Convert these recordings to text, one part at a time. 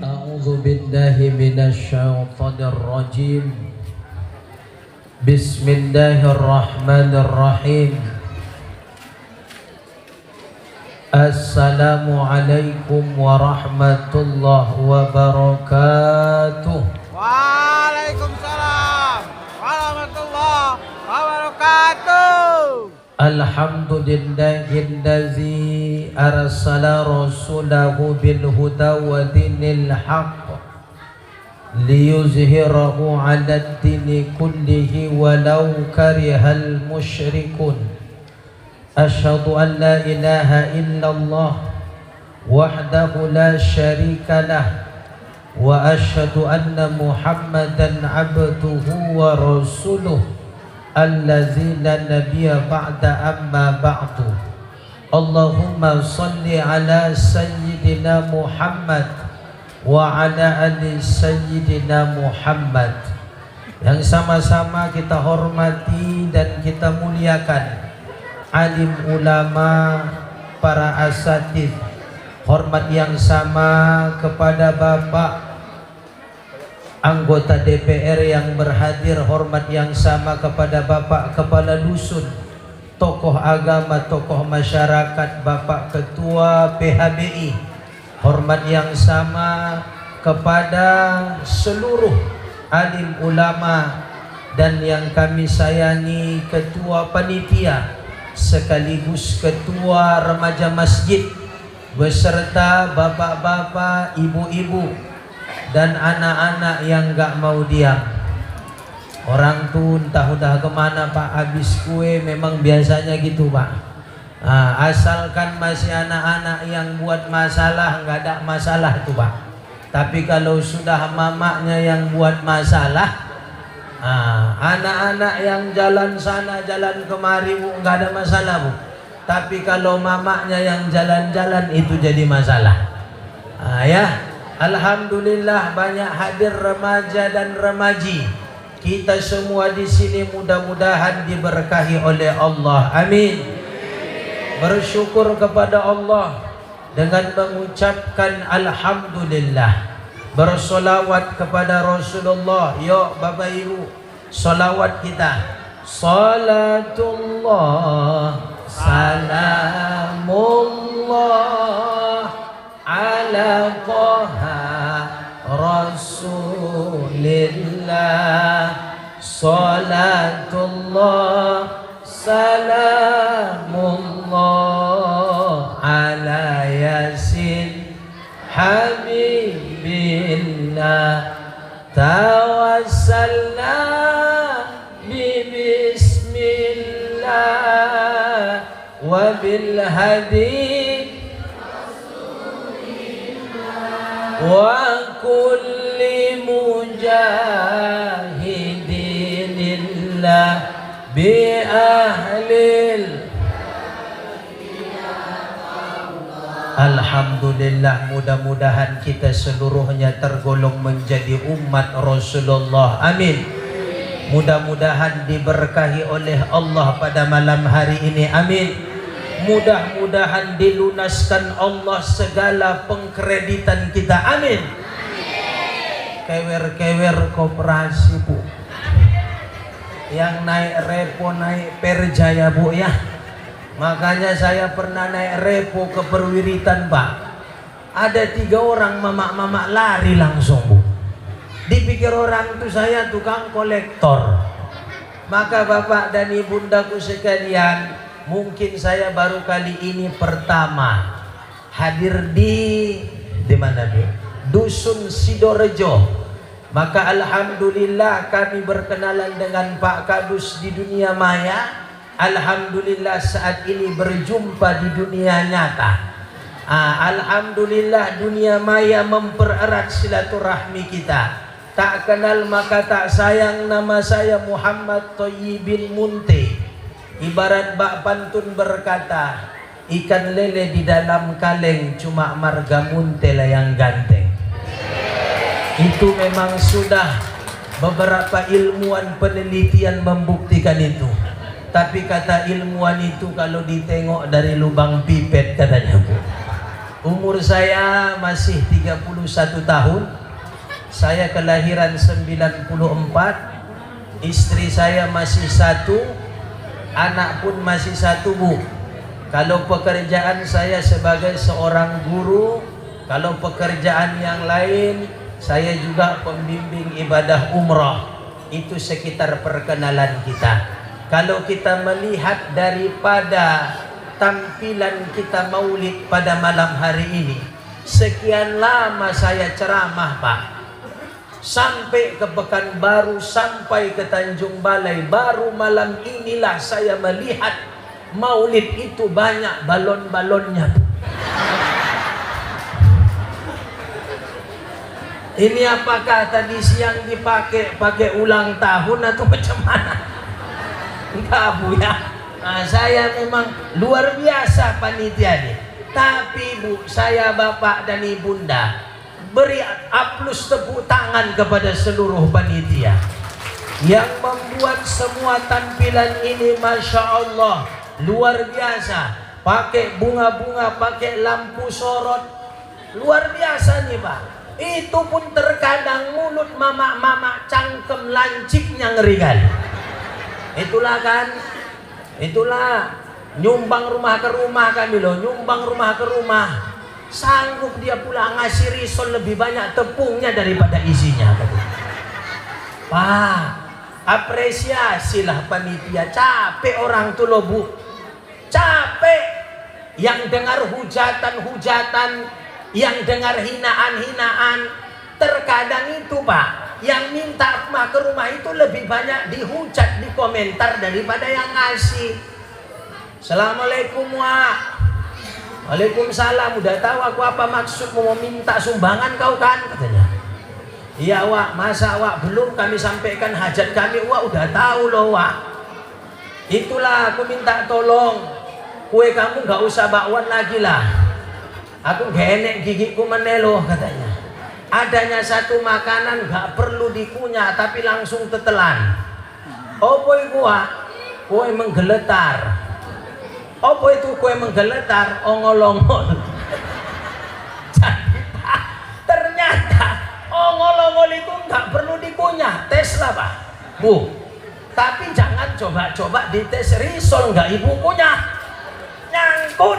A'udzu billahi minasyaitonir rajim. Bismillahirrahmanirrahim. Assalamualaikum warahmatullahi wabarakatuh. Waalaikumsalam warahmatullahi wabarakatuh. Alhamdulillahillazi arsala rasulahu bil huda wa dinil haqq liyuzhirahu 'alad dini kullihi walau karihal musyrikun. Asyhadu an la ilaha illallah wahdahu la syarika lah wa asyhadu anna Muhammadan 'abduhu wa rasuluh allazi la nabiyya ba'da amma ba'du. Allahumma salli ala sayyidina Muhammad wa ala ali sayyidina Muhammad. Yang sama-sama kita hormati dan kita muliakan alim ulama, para asatidz. Hormat yang sama kepada Bapak anggota DPR yang berhadir, hormat yang sama kepada Bapak Kepala Dusun, tokoh agama, tokoh masyarakat, Bapak Ketua PHBI. Hormat yang sama kepada seluruh alim ulama dan yang kami sayangi Ketua Panitia sekaligus Ketua Remaja Masjid beserta bapak-bapak, ibu-ibu dan anak-anak yang gak mau diam. Orang tuh entah udah kemana Pak, habis kue, memang biasanya gitu Pak. Asalkan masih anak-anak yang buat masalah, nggak ada masalah tuh Pak. Tapi kalau sudah mamaknya yang buat masalah, anak-anak yang jalan sana jalan kemari Bu, nggak ada masalah Bu. Tapi kalau mamaknya yang jalan-jalan itu jadi masalah. Ya, alhamdulillah banyak hadir remaja dan remaji. Kita semua di sini mudah-mudahan diberkahi oleh Allah. Amin. Bersyukur kepada Allah dengan mengucapkan alhamdulillah. Bersolawat kepada Rasulullah. Yuk Bapak Ibu, solawat kita. Salatullah, salamullah ala Taha Rasulillah. Salatullah, salamullah ala Yasin Habibillah. Tawassalna bismillah wa bil hadi wa kulli mujahidinillah bi ahlil. Alhamdulillah, mudah-mudahan kita seluruhnya tergolong menjadi umat Rasulullah. Amin. Mudah-mudahan diberkahi oleh Allah pada malam hari ini. Amin. Mudah-mudahan dilunaskan Allah segala pengkreditan kita. Amin. Kewer-kewer koperasi Bu, yang naik repo, naik perjaya Bu ya. Makanya saya pernah naik repo ke Perwiritan Pak. Ada 3 orang mamak-mamak lari langsung Bu. Dipikir orang itu saya tukang kolektor. Maka Bapak dan Ibundaku sekalian, mungkin saya baru kali ini pertama hadir di mana Bu? Dusun Sidorejo. Maka alhamdulillah kami berkenalan dengan Pak Kadus di dunia maya. Alhamdulillah saat ini berjumpa di dunia nyata. Alhamdulillah dunia maya mempererat silaturahmi kita. Tak kenal maka tak sayang, nama saya Muhammad Thayyibin Munte. Ibarat Bak Pantun berkata, ikan lele di dalam kaleng, cuma marga Munte lah yang ganteng. Itu memang sudah beberapa ilmuwan penelitian membuktikan itu. Tapi kata ilmuwan itu kalau ditengok dari lubang pipet katanya Bu. Umur saya masih 31 tahun. Saya kelahiran 94. Istri saya masih satu, anak pun masih satu, Bu. Kalau pekerjaan saya sebagai seorang guru, kalau pekerjaan yang lain saya juga pembimbing ibadah umrah. Itu sekitar perkenalan kita. Kalau kita melihat daripada tampilan kita maulid pada malam hari ini, sekian lama saya ceramah, Pak, sampai ke Pekanbaru, sampai ke Tanjung Balai. Baru malam inilah saya melihat maulid itu banyak balon-balonnya. Ini apakah tadi siang pakai ulang tahun atau macam mana? Enggak, Bu, ya. Nah, saya memang luar biasa panitia nih. Tapi Bu, saya Bapak dan Ibunda beri aplaus, tepuk tangan kepada seluruh panitia yang membuat semua tampilan ini, Masya Allah, luar biasa. Pakai bunga-bunga, pakai lampu sorot, luar biasa nih, Pak. Itu pun terkadang mulut mama-mama cangkem lancipnya ngeri kali. Itulah nyumbang rumah ke rumah kami loh, nyumbang rumah ke rumah. Sanggup dia pula ngasih risol lebih banyak tepungnya daripada isinya. Pak, apresiasilah panitia. Capek orang tuh loh, Bu. Capek yang dengar hujatan-hujatan, yang dengar hinaan-hinaan. Terkadang itu, Pak, yang minta ke rumah itu lebih banyak dihujat, dikomentar daripada yang ngasih. Assalamualaikum, Wak. Waalaikumsalam. Udah tahu aku apa maksudmu mau minta sumbangan kau kan, katanya. Iya, Wak. Masa, Wak, belum kami sampaikan hajat kami, Wak? Udah tahu loh, Wak. Itulah aku minta tolong. Kue kamu gak usah bakwan lagi lah. Aku gak enek gigiku menelo, katanya. Adanya satu makanan gak perlu dikunyah tapi langsung tetelan. Apa itu, Wak? Kue menggeletar. Apa itu kue menggeletar? Ongol-ongol. Jadi, Pak, ternyata ongol-ongol itu nggak perlu dikunyah. Tes lah, Pak, Bu. Tapi jangan coba-coba dites risol nggak Ibu kunyah. Nyangkut.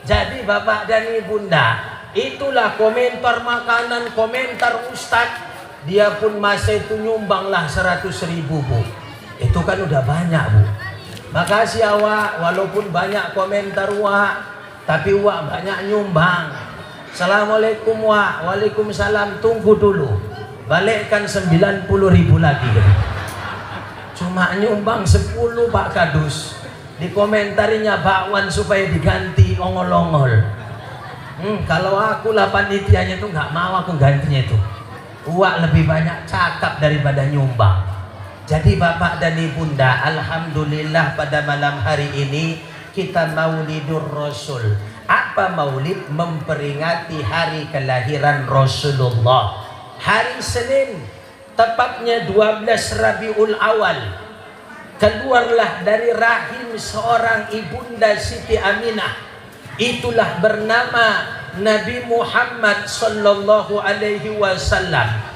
Jadi Bapak dan Ibunda, itulah komentar makanan, komentar Ustadz. Dia pun masa itu nyumbanglah 100.000, Bu. Itu kan udah banyak, Bu. Makasih ya, Wak, walaupun banyak komentar, Wak, tapi Wak banyak nyumbang. Assalamualaikum, Wak. Waalaikumsalam. Tunggu dulu, balikkan 90.000 lagi. Cuma nyumbang 10, Pak Kadus. Dikomentarinya bakwan supaya diganti ongol-ongol. Kalau aku lah panitianya tuh nggak mau aku gantinya itu. Wak lebih banyak cakap daripada nyumbang. Jadi Bapak dan Ibunda, alhamdulillah pada malam hari ini kita Maulidur Rasul. Apa maulid? Memperingati hari kelahiran Rasulullah. Hari Senin, tepatnya 12 Rabiul Awal, keluarlah dari rahim seorang ibunda Siti Aminah. Itulah bernama Nabi Muhammad sallallahu alaihi wasallam.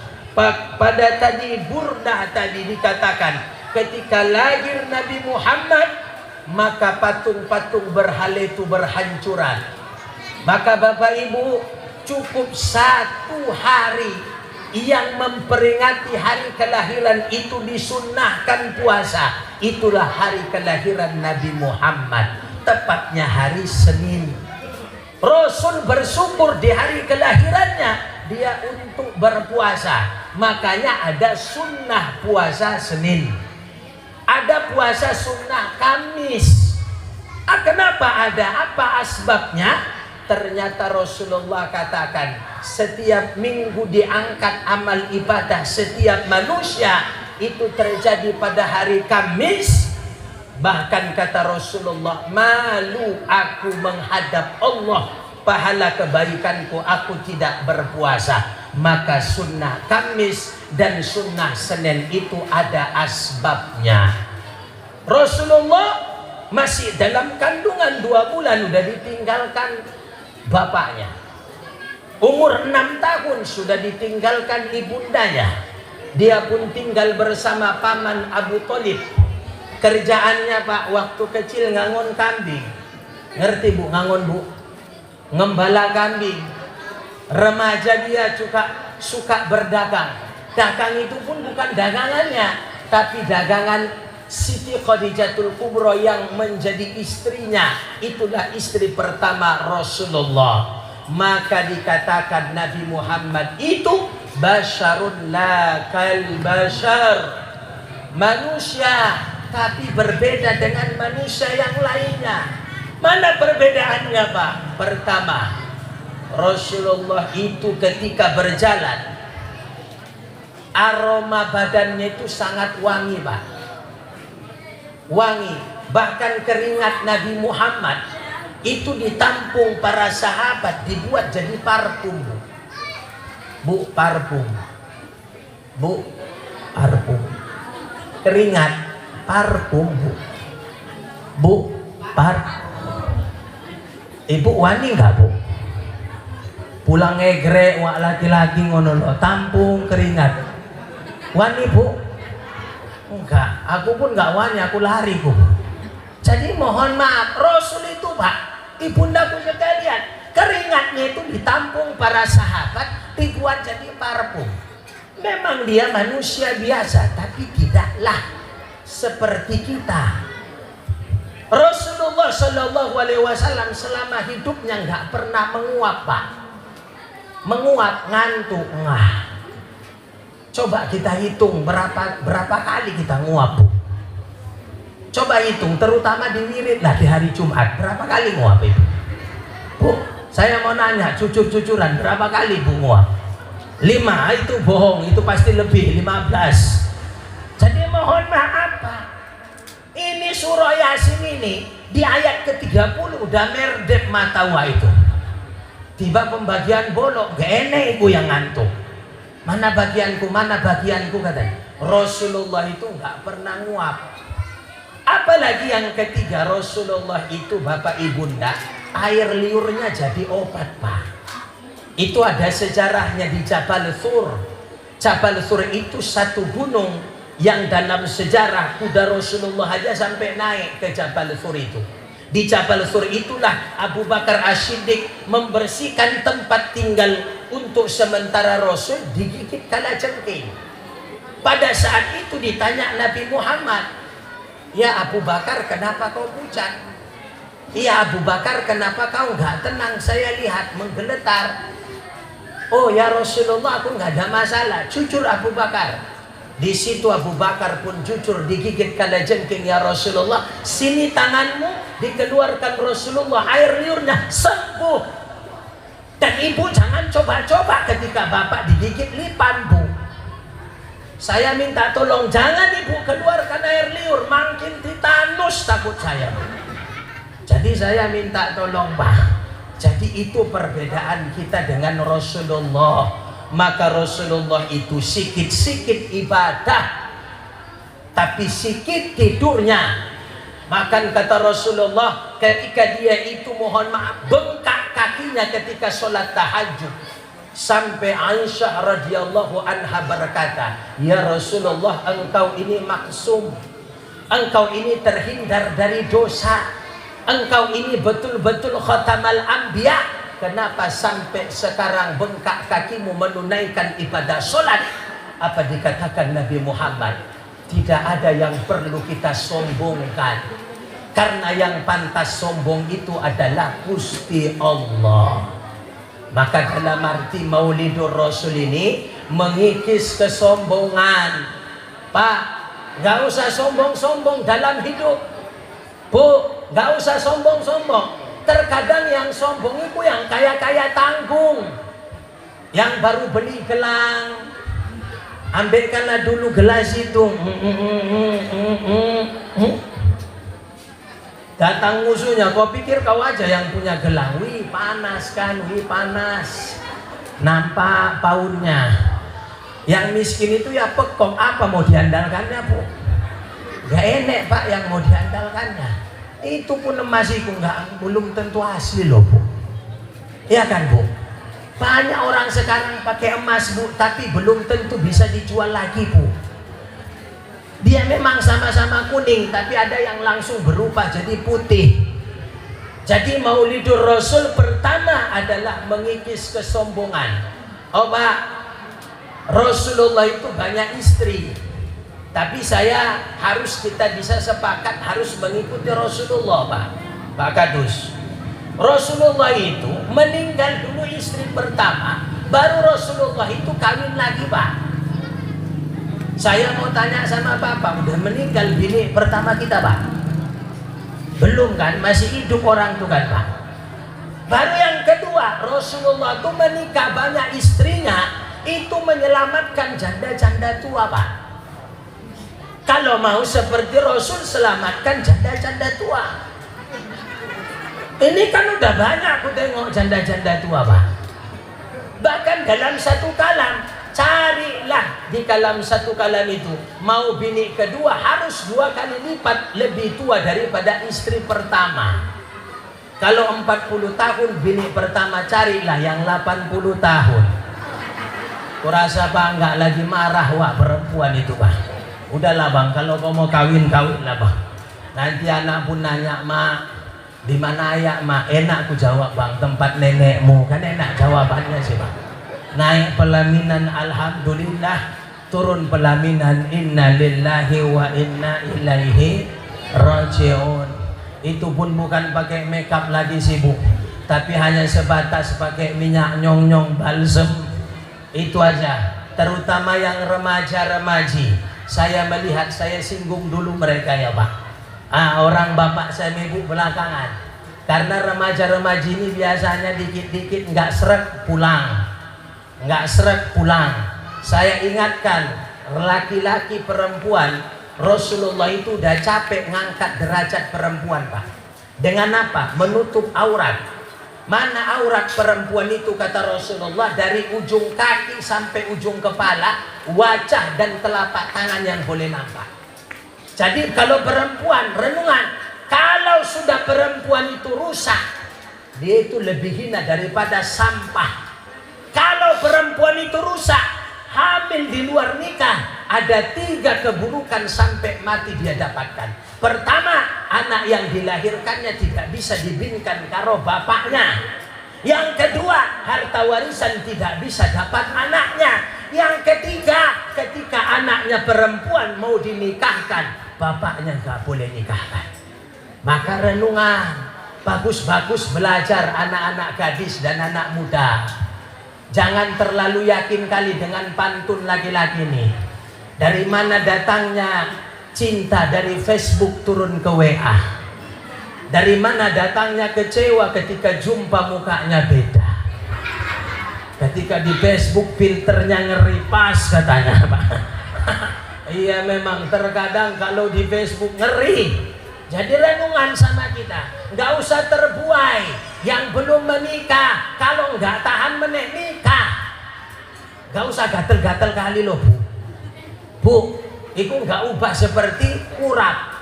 Pada tadi Burdah tadi dikatakan ketika lahir Nabi Muhammad maka patung-patung berhala itu berhancuran. Maka Bapak Ibu, cukup 1 hari yang memperingati hari kelahiran itu disunnahkan puasa. Itulah hari kelahiran Nabi Muhammad, tepatnya hari Senin. Rasul bersyukur di hari kelahirannya dia untuk berpuasa. Makanya ada sunnah puasa Senin, ada puasa sunnah Kamis. Kenapa ada? Apa asbabnya? Ternyata Rasulullah katakan setiap minggu diangkat amal ibadah setiap manusia itu terjadi pada hari Kamis. Bahkan kata Rasulullah, malu aku menghadap Allah, pahala kebaikanku aku tidak berpuasa. Maka sunnah Kamis dan sunnah Senin itu ada asbabnya. Rasulullah masih dalam kandungan 2 bulan udah ditinggalkan bapaknya. Umur 6 tahun sudah ditinggalkan ibundanya. Dia pun tinggal bersama paman Abu Thalib. Kerjaannya Pak, waktu kecil ngangon kambing. Ngerti Bu, ngangon Bu? Ngembala kambing. Remaja dia suka berdagang. Dagang itu pun bukan dagangannya, tapi dagangan Siti Khadijatul Kubra yang menjadi istrinya. Itulah istri pertama Rasulullah. Maka dikatakan Nabi Muhammad itu basyarun la kal basyar, manusia tapi berbeda dengan manusia yang lainnya. Mana perbedaannya Pak? Pertama, Rasulullah itu ketika berjalan aroma badannya itu sangat wangi Pak, wangi. Bahkan keringat Nabi Muhammad itu ditampung para sahabat dibuat jadi parfum Bu, parfum Bu, parfum. Keringat parfum Bu, parfum. Ibu wani nggak Bu? Pulang ngegrek wak laki-laki ngono lo, tampung keringat. Wani Bu? Enggak, aku pun nggak wani, aku lari Bu. Jadi mohon maaf, Rasul itu Pak, ibundaku sekalian, keringatnya itu ditampung para sahabat, dibuat jadi parfum. Memang dia manusia biasa, tapi tidaklah seperti kita. Rasulullah Shallallahu Alaihi Wasallam selama hidupnya nggak pernah menguap Pak, menguap ngantuk ngah. Coba kita hitung berapa kali kita nguap Bu. Coba hitung, terutama di wirid lah di hari Jumat, berapa kali nguap Ibu? Bu, saya mau nanya, cucuran berapa kali Bu nguap? 5, itu bohong, itu pasti lebih, 15. Jadi mohon maaf Pak, ini surah Yasin ini di ayat ke-30 udah merdek matawa itu. Tiba pembagian bolok, gak enak Ibu yang ngantuk. Mana bagianku katanya. Rasulullah itu nggak pernah nguap. Apalagi yang ketiga, Rasulullah itu Bapak Ibunda, air liurnya jadi obat Pak. Itu ada sejarahnya di Jabal Thur. Jabal Thur itu satu gunung yang dalam sejarah kuda Rasulullah aja sampai naik ke Jabal Thur itu. Di Jabal Thur itulah Abu Bakar As-Siddiq membersihkan tempat tinggal untuk sementara Rasul digigit kalajengking. Pada saat itu ditanya Nabi Muhammad, "Ya Abu Bakar, kenapa kau pucat? Ya Abu Bakar, kenapa kau nggak tenang? Saya lihat menggeletar." "Oh ya Rasulullah, aku nggak ada masalah." Jujur Abu Bakar. Di situ Abu Bakar pun jujur, digigit kalajengking. "Ya Rasulullah, sini tanganmu." Dikeluarkan Rasulullah, air liurnya sembuh. Dan Ibu jangan coba-coba ketika Bapak digigit lipan Bu. Saya minta tolong jangan Ibu keluarkan air liur, makin titanus takut saya Bu. Jadi saya minta tolong Pak. Jadi itu perbedaan kita dengan Rasulullah. Maka Rasulullah itu sikit-sikit ibadah, tapi sikit tidurnya. Makan kata Rasulullah, ketika dia itu mohon maaf bengkak kakinya ketika sholat tahajud, sampai Aisyah radhiyallahu anha berkata, "Ya Rasulullah, engkau ini maksum, engkau ini terhindar dari dosa, engkau ini betul-betul khatamal anbiya. Kenapa sampai sekarang bengkak kakimu menunaikan ibadah sholat?" Apa dikatakan Nabi Muhammad? Tidak ada yang perlu kita sombongkan, karena yang pantas sombong itu adalah Gusti Allah. Maka dalam arti Maulidur Rasul ini mengikis kesombongan. Pak, gak usah sombong-sombong dalam hidup. Bu, gak usah sombong-sombong. Terkadang yang sombong itu yang kaya-kaya tanggung, yang baru beli gelang, ambilkanlah dulu gelas itu. Datang musuhnya, kau pikir kau aja yang punya gelang. Wih panas kan, wih panas. Nampak pautnya. Yang miskin itu ya pekong, apa mau diandalkannya Bu? Gak enek Pak yang mau diandalkannya. Itu pun emas itu belum tentu asli loh Bu. Ya kan Bu? Banyak orang sekarang pakai emas Bu, tapi belum tentu bisa dijual lagi Bu. Dia memang sama-sama kuning, tapi ada yang langsung berubah jadi putih. Jadi Maulidur Rasul pertama adalah mengikis kesombongan. Oh Pak, Rasulullah itu banyak istri, tapi kita bisa sepakat harus mengikuti Rasulullah Pak Kadus. Rasulullah itu meninggal dulu istri pertama, baru Rasulullah itu kawin lagi Pak. Saya mau tanya sama Bapak, udah meninggal bini pertama kita Pak? Belum kan, masih hidup orang itu kan Pak. Baru yang kedua, Rasulullah itu menikah banyak istrinya, itu menyelamatkan janda-janda tua Pak. Kalau mau seperti Rasul, selamatkan janda-janda tua. Ini kan udah banyak aku tengok janda-janda tua Pak. Bahkan dalam satu kalam, carilah di kalam satu kalam itu, mau bini kedua harus 2 kali lipat lebih tua daripada istri pertama. Kalau 40 tahun bini pertama, carilah yang 80 tahun. Kurasa Pak nggak lagi marah wah perempuan itu Pak. Udahlah Bang, kalau kau mau kawin lah Bang. Nanti anak pun nanya, Mak, di mana ayah Mak? Enak aku jawab Bang, tempat nenekmu. Kan enak jawabannya sih Bang. Naik pelaminan alhamdulillah, turun pelaminan inna lillahi wa inna ilaihi rajiun. Itu pun bukan pakai makeup lagi sih Bu, tapi hanya sebatas pakai minyak nyong-nyong balsem. Itu aja. Terutama yang remaja-remaji, saya melihat, saya singgung dulu mereka ya Pak. Orang bapak saya ibu belakangan, karena remaja-remaji ini biasanya dikit-dikit nggak seret pulang. Saya ingatkan, laki-laki perempuan, Rasulullah itu udah capek ngangkat derajat perempuan Pak. Dengan apa? Menutup aurat. Mana aurat perempuan itu kata Rasulullah? Dari ujung kaki sampai ujung kepala, wajah dan telapak tangan yang boleh nampak. Jadi kalau perempuan, renungan, kalau sudah perempuan itu rusak, dia itu lebih hina daripada sampah. Kalau perempuan itu rusak, hamil di luar nikah, ada 3 keburukan sampai mati dia dapatkan. Pertama, anak yang dilahirkannya tidak bisa dibinkan karo bapaknya. Yang kedua, harta warisan tidak bisa dapat anaknya. Yang ketiga, ketika anaknya perempuan mau dinikahkan, bapaknya nggak boleh nikahkan. Maka renungan, bagus-bagus belajar anak-anak gadis dan anak muda. Jangan terlalu yakin kali dengan pantun laki-laki nih. Dari mana datangnya cinta dari Facebook turun ke WA? Dari mana datangnya kecewa ketika jumpa mukanya beda? Ketika di Facebook filternya ngeri pas katanya Pak. Iya memang terkadang kalau di Facebook ngeri. Jadi renungan sama kita, nggak usah terbuai. Yang belum menikah, kalau nggak tahan nikah, nggak usah gatel-gatel kali loh Bu. Bu, itu nggak ubah seperti kurap.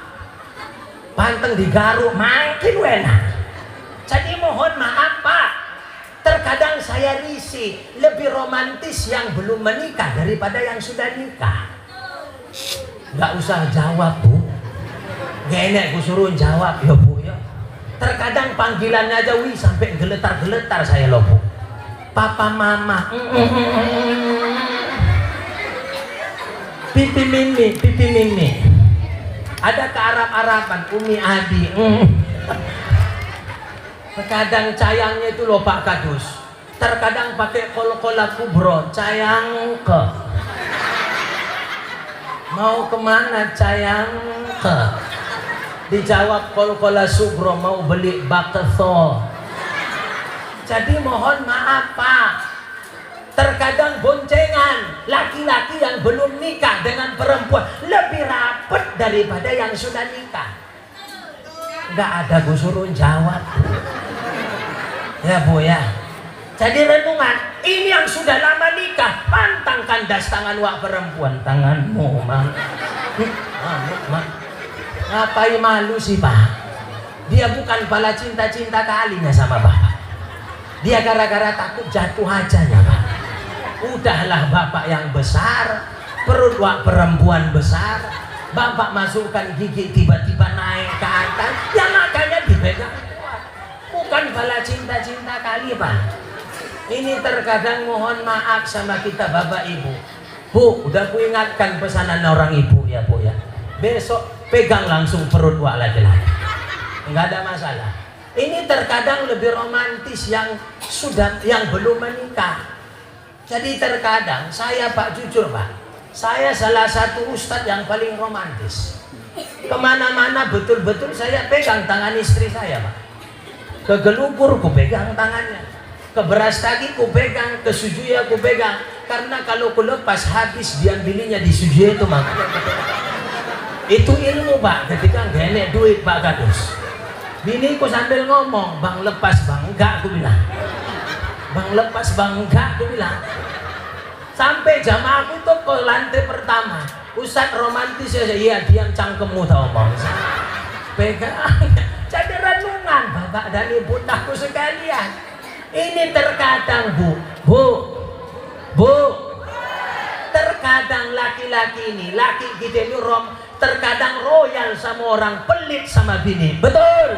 Panteng digaruk makin enak. Jadi mohon maaf Pak, terkadang saya risih, lebih romantis yang belum menikah daripada yang sudah nikah. Nggak usah jawab Bu, gak enak aku suruh jawab ya Bu ya. Terkadang panggilannya aja wih sampai geletar-geletar saya loh Bu. Papa mama, pipi mimi. Ada ke Arab-Araban, Umi Adi. Terkadang cayangnya itu loh Pak Kadus. Terkadang pakai kol-kola kubro, cayang ke. Mau kemana cayang ke? Dijawab kol-kola subro, mau beli bakso. Jadi mohon maaf Pak, terkadang boncengan laki-laki yang belum nikah dengan perempuan lebih rapet daripada yang sudah nikah. Nggak ada gue suruh jawab ya Bu ya. Jadi renungan, ini yang sudah lama nikah, pantang kandas tangan wak perempuan. Tanganmu Mak. Ngapain malu sih Pak? Dia bukan pala cinta-cinta kalinya sama Bapak. Dia gara-gara takut jatuh aja ya Pak. Udahlah bapak yang besar, perut wak perempuan besar, bapak masukkan gigi tiba-tiba naik ke atas, ya makanya dipegang kuat. Bukan bala cinta-cinta kali Pak. Ini terkadang mohon maaf sama kita bapak ibu. Bu, udah ku ingatkan pesanan orang ibu ya Bu ya. Besok pegang langsung perut wak laki-laki. Enggak ada masalah. Ini terkadang lebih romantis yang belum menikah. Jadi terkadang saya Pak jujur Pak, saya salah satu ustadz yang paling romantis. Kemana-mana betul-betul saya pegang tangan istri saya Pak. Ke Gelugur ku pegang tangannya, ke beras tadi ku pegang, ke Sujuya ku pegang. Karena kalau ku lepas habis diambilinya di Sujuya itu makanya. Itu ilmu Pak, ketika nggak enak duit Pak Kadus. Bini ku sambil ngomong, bang lepas bang, enggak aku bilang. Bang lepas bang, enggak aku bilang. Sampai jamaahku tuh ke lantai pertama. Ustadz romantis ya, iya diam cangkemmu tau omong. Pegang, jadi renungan bapak dan ibu aku sekalian. Ini terkadang bu, terkadang laki-laki ini, laki kita ini terkadang royal sama orang, pelit sama bini, betul?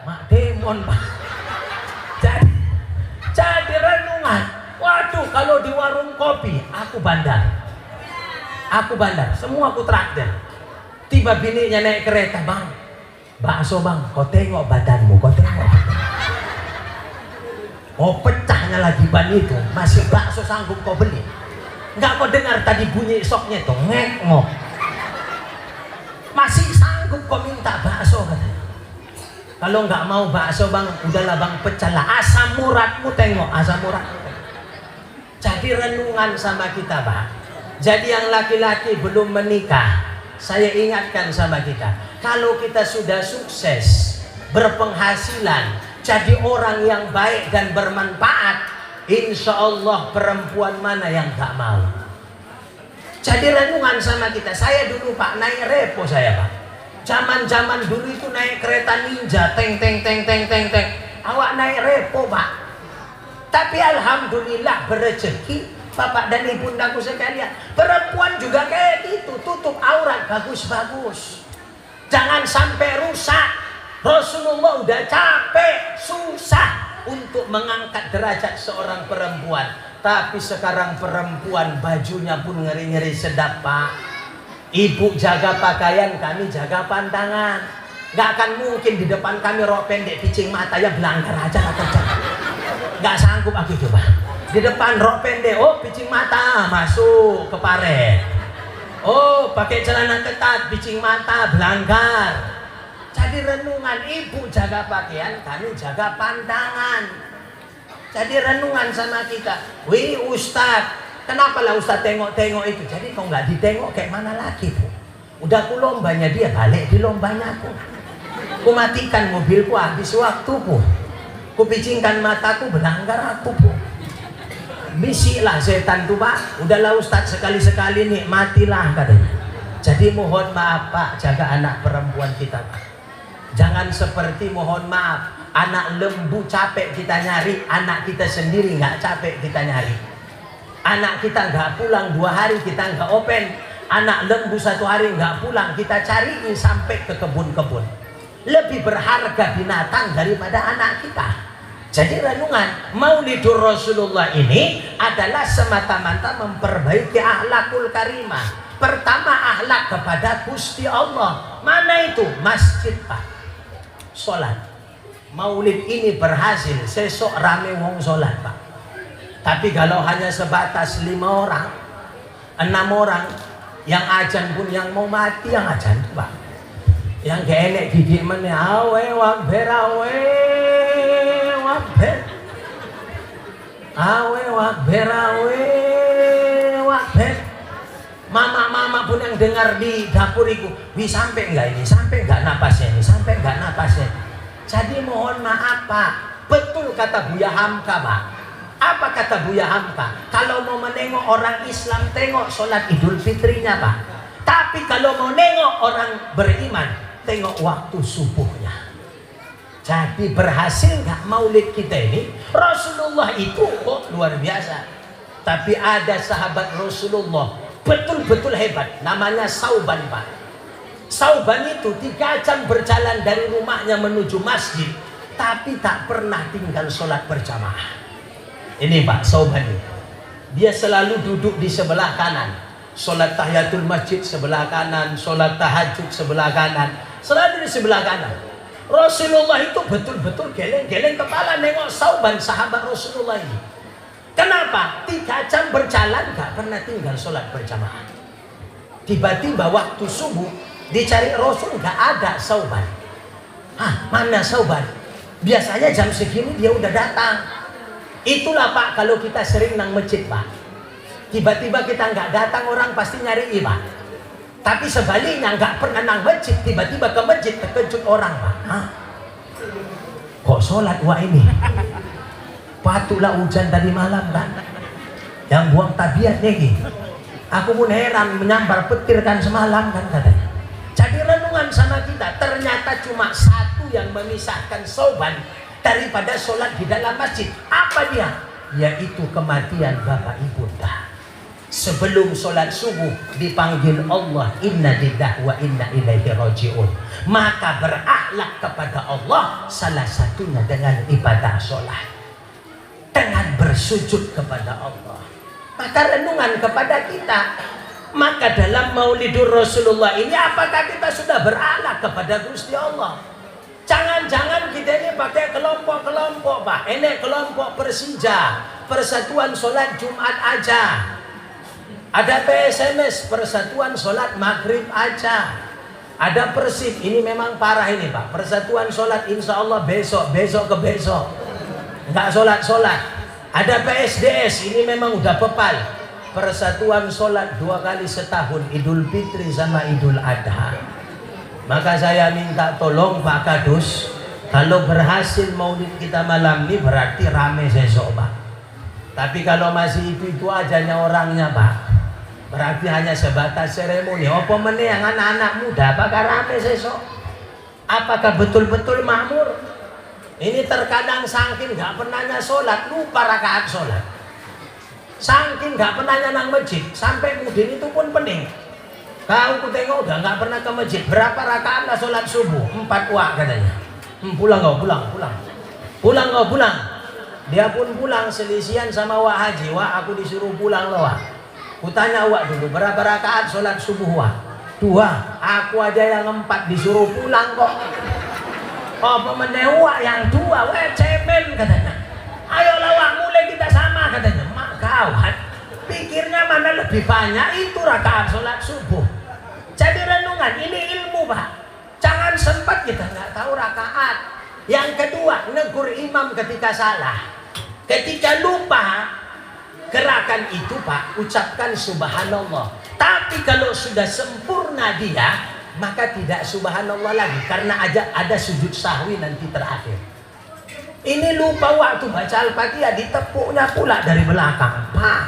Mak demon Pak. Jadi renungan. Waduh, kalau di warung kopi, aku bandar, semua aku traktir. Tiba bininya naik kereta, bang, bakso bang, kau tengok badanmu, kau tengok. Oh pecahnya lagi ban itu, masih bakso sanggup kau beli? Enggak kau dengar tadi bunyi soknya tuh, ngek-ngok. Masih sanggup kau minta bakso katanya. Kalau nggak mau bakso bang, udahlah bang, pecahlah. Asam uratmu tengok, asam uratmu. Jadi renungan sama kita Pak. Jadi yang laki-laki belum menikah, saya ingatkan sama kita, kalau kita sudah sukses, berpenghasilan, jadi orang yang baik dan bermanfaat, insya Allah perempuan mana yang gak mau. Jadi renungan sama kita. Saya dulu Pak naik repo saya Pak. Zaman dulu itu naik kereta ninja, teng. Awak naik repo Pak. Tapi alhamdulillah berrezeki bapak dan ibundaku sekalian. Perempuan juga kayak gitu, tutup aurat bagus-bagus. Jangan sampai rusak. Rasulullah udah capek, susah untuk mengangkat derajat seorang perempuan. Tapi sekarang perempuan bajunya pun ngeri-ngeri sedap Pak. Ibu jaga pakaian, kami jaga pandangan. Gak akan mungkin di depan kami rok pendek picing mata ya belanggar aja lah kerja. Gak sanggup aku coba. Di depan rok pendek, oh picing mata masuk ke paret. Oh pakai celana ketat, picing mata belanggar. Jadi renungan, ibu jaga pakaian, kami jaga pandangan. Jadi renungan sama kita. Wih Ustadz, kenapa lah Ustadz tengok-tengok itu? Jadi kau nggak ditengok kayak mana lagi Bu? Udah ku lombanya dia, balik di lombanya aku. Ku matikan mobilku habis waktuku. Ku picingkan mataku, belanggar aku Bu. Bisiklah setan tuh Pak. Udahlah Ustadz sekali-sekali nikmatilah katanya. Jadi mohon maaf Pak, jaga anak perempuan kita Pak. Jangan seperti mohon maaf, anak lembu capek kita nyari, anak kita sendiri nggak capek kita nyari. Anak kita nggak pulang 2 hari kita nggak open, anak lembu 1 hari nggak pulang kita cariin sampai ke kebun-kebun. Lebih berharga binatang daripada anak kita. Jadi renungan Maulidur Rasulullah ini adalah semata-mata memperbaiki akhlakul karimah. Pertama akhlak kepada Gusti Allah. Mana itu? Masjid Pak. Sholat. Maulid ini berhasil, sesok rame wong sholat Pak. Tapi kalau hanya sebatas 5 orang, 6 orang, yang ajan pun yang mau mati yang ajan Pak. Yang gak enek gigi meneh awe wakber awe wakber. Awe wakber awe wakber. Mama-mama pun yang dengar di dapur itu, sampai enggak ini, sampai enggak napasnya ini, sampai enggak napasnya. Jadi mohon maaf Pak, betul kata Buya Hamka Pak. Apa kata Buya Hamka? Kalau mau menengok orang Islam, tengok sholat Idul Fitrinya Pak. Tapi kalau mau nengok orang beriman, tengok waktu subuhnya. Jadi berhasil nggak maulid kita ini? Rasulullah itu kok luar biasa. Tapi ada sahabat Rasulullah betul-betul hebat, namanya Sauban, Pak. Sauban itu 3 jam berjalan dari rumahnya menuju masjid, tapi tak pernah tinggal sholat berjamaah. Ini Pak Sauban ini. Dia selalu duduk di sebelah kanan. Sholat tahiyatul masjid sebelah kanan, sholat tahajud sebelah kanan, selalu di sebelah kanan. Rasulullah itu betul-betul geleng-geleng kepala nengok Sauban, sahabat Rasulullah ini. Kenapa? 3 jam berjalan gak pernah tinggal sholat berjamaah. Tiba-tiba waktu subuh dicari Rasul gak ada Sauban. Hah, mana Sauban? Biasanya jam segini dia udah datang. Itulah Pak, kalau kita sering nang masjid Pak, tiba-tiba kita nggak datang, orang pasti nyari Pak. Tapi sebaliknya nggak pernah nang masjid, tiba-tiba ke masjid terkejut orang Pak. Hah? Kok sholat wah ini? Patutlah hujan tadi malam kan? Yang buang tabiat nih. Aku pun heran, menyambar petir kan semalam kan katanya. Jadi renungan sama kita, ternyata cuma satu yang memisahkan Sauban daripada sholat di dalam masjid. Apa dia? Yaitu kematian bapak ibunda. Sebelum sholat subuh dipanggil Allah, inna lillahi wa inna ilaihi raji'un. Maka berakhlak kepada Allah salah satunya dengan ibadah sholat, dengan bersujud kepada Allah. Maka renungan kepada kita. Maka dalam Maulidur Rasulullah ini, apakah kita sudah berakhlak kepada Gusti Allah? Jangan-jangan kita ini pakai kelompok-kelompok Pak. Ini kelompok Persija, Persatuan Sholat Jumat aja. Ada PSMS, Persatuan Sholat Maghrib aja. Ada Persib, ini memang parah ini Pak. Persatuan Sholat insya Allah besok ke besok, nggak sholat. Ada PSDS, ini memang udah pepal. Persatuan Sholat 2 kali setahun, Idul Fitri sama Idul Adha. Maka saya minta tolong Pak Kadus, kalau berhasil maulid kita malam ini berarti rame besok Pak. Tapi kalau masih itu ajanya orangnya Pak, berarti hanya sebatas seremoni. Apa meneh yang anak-anak muda apakah rame besok? Apakah betul-betul makmur? Ini terkadang saking gak pernahnya sholat, lupa rakaat sholat. Saking gak pernahnya nang masjid, sampai mudin itu pun pening. Kau ku tengok udah gak pernah ke masjid. Berapa rakaat lah sholat subuh? 4 wak katanya. Pulang kau, pulang. Dia pun pulang, selisian sama Wak Haji. Wak, aku disuruh pulang loh Wak. Ku tanya Wak dulu, berapa rakaat sholat subuh Wak? 2. Aku aja yang 4 disuruh pulang kok. Oh pemenang Wak yang 2, weh cemen katanya. Ayolah Wak, mulai kita sama katanya. Mak kawan, pikirnya mana lebih banyak itu rakaat sholat subuh. Jadi renungan, ini ilmu Pak. Jangan sempat kita nggak tahu rakaat. Yang kedua, negur imam ketika salah. Ketika lupa gerakan itu Pak, ucapkan subhanallah. Tapi kalau sudah sempurna dia, maka tidak subhanallah lagi, karena ada sujud sahwi nanti terakhir. Ini lupa waktu baca Al-Fatihah, ditepuknya pula dari belakang. Pak,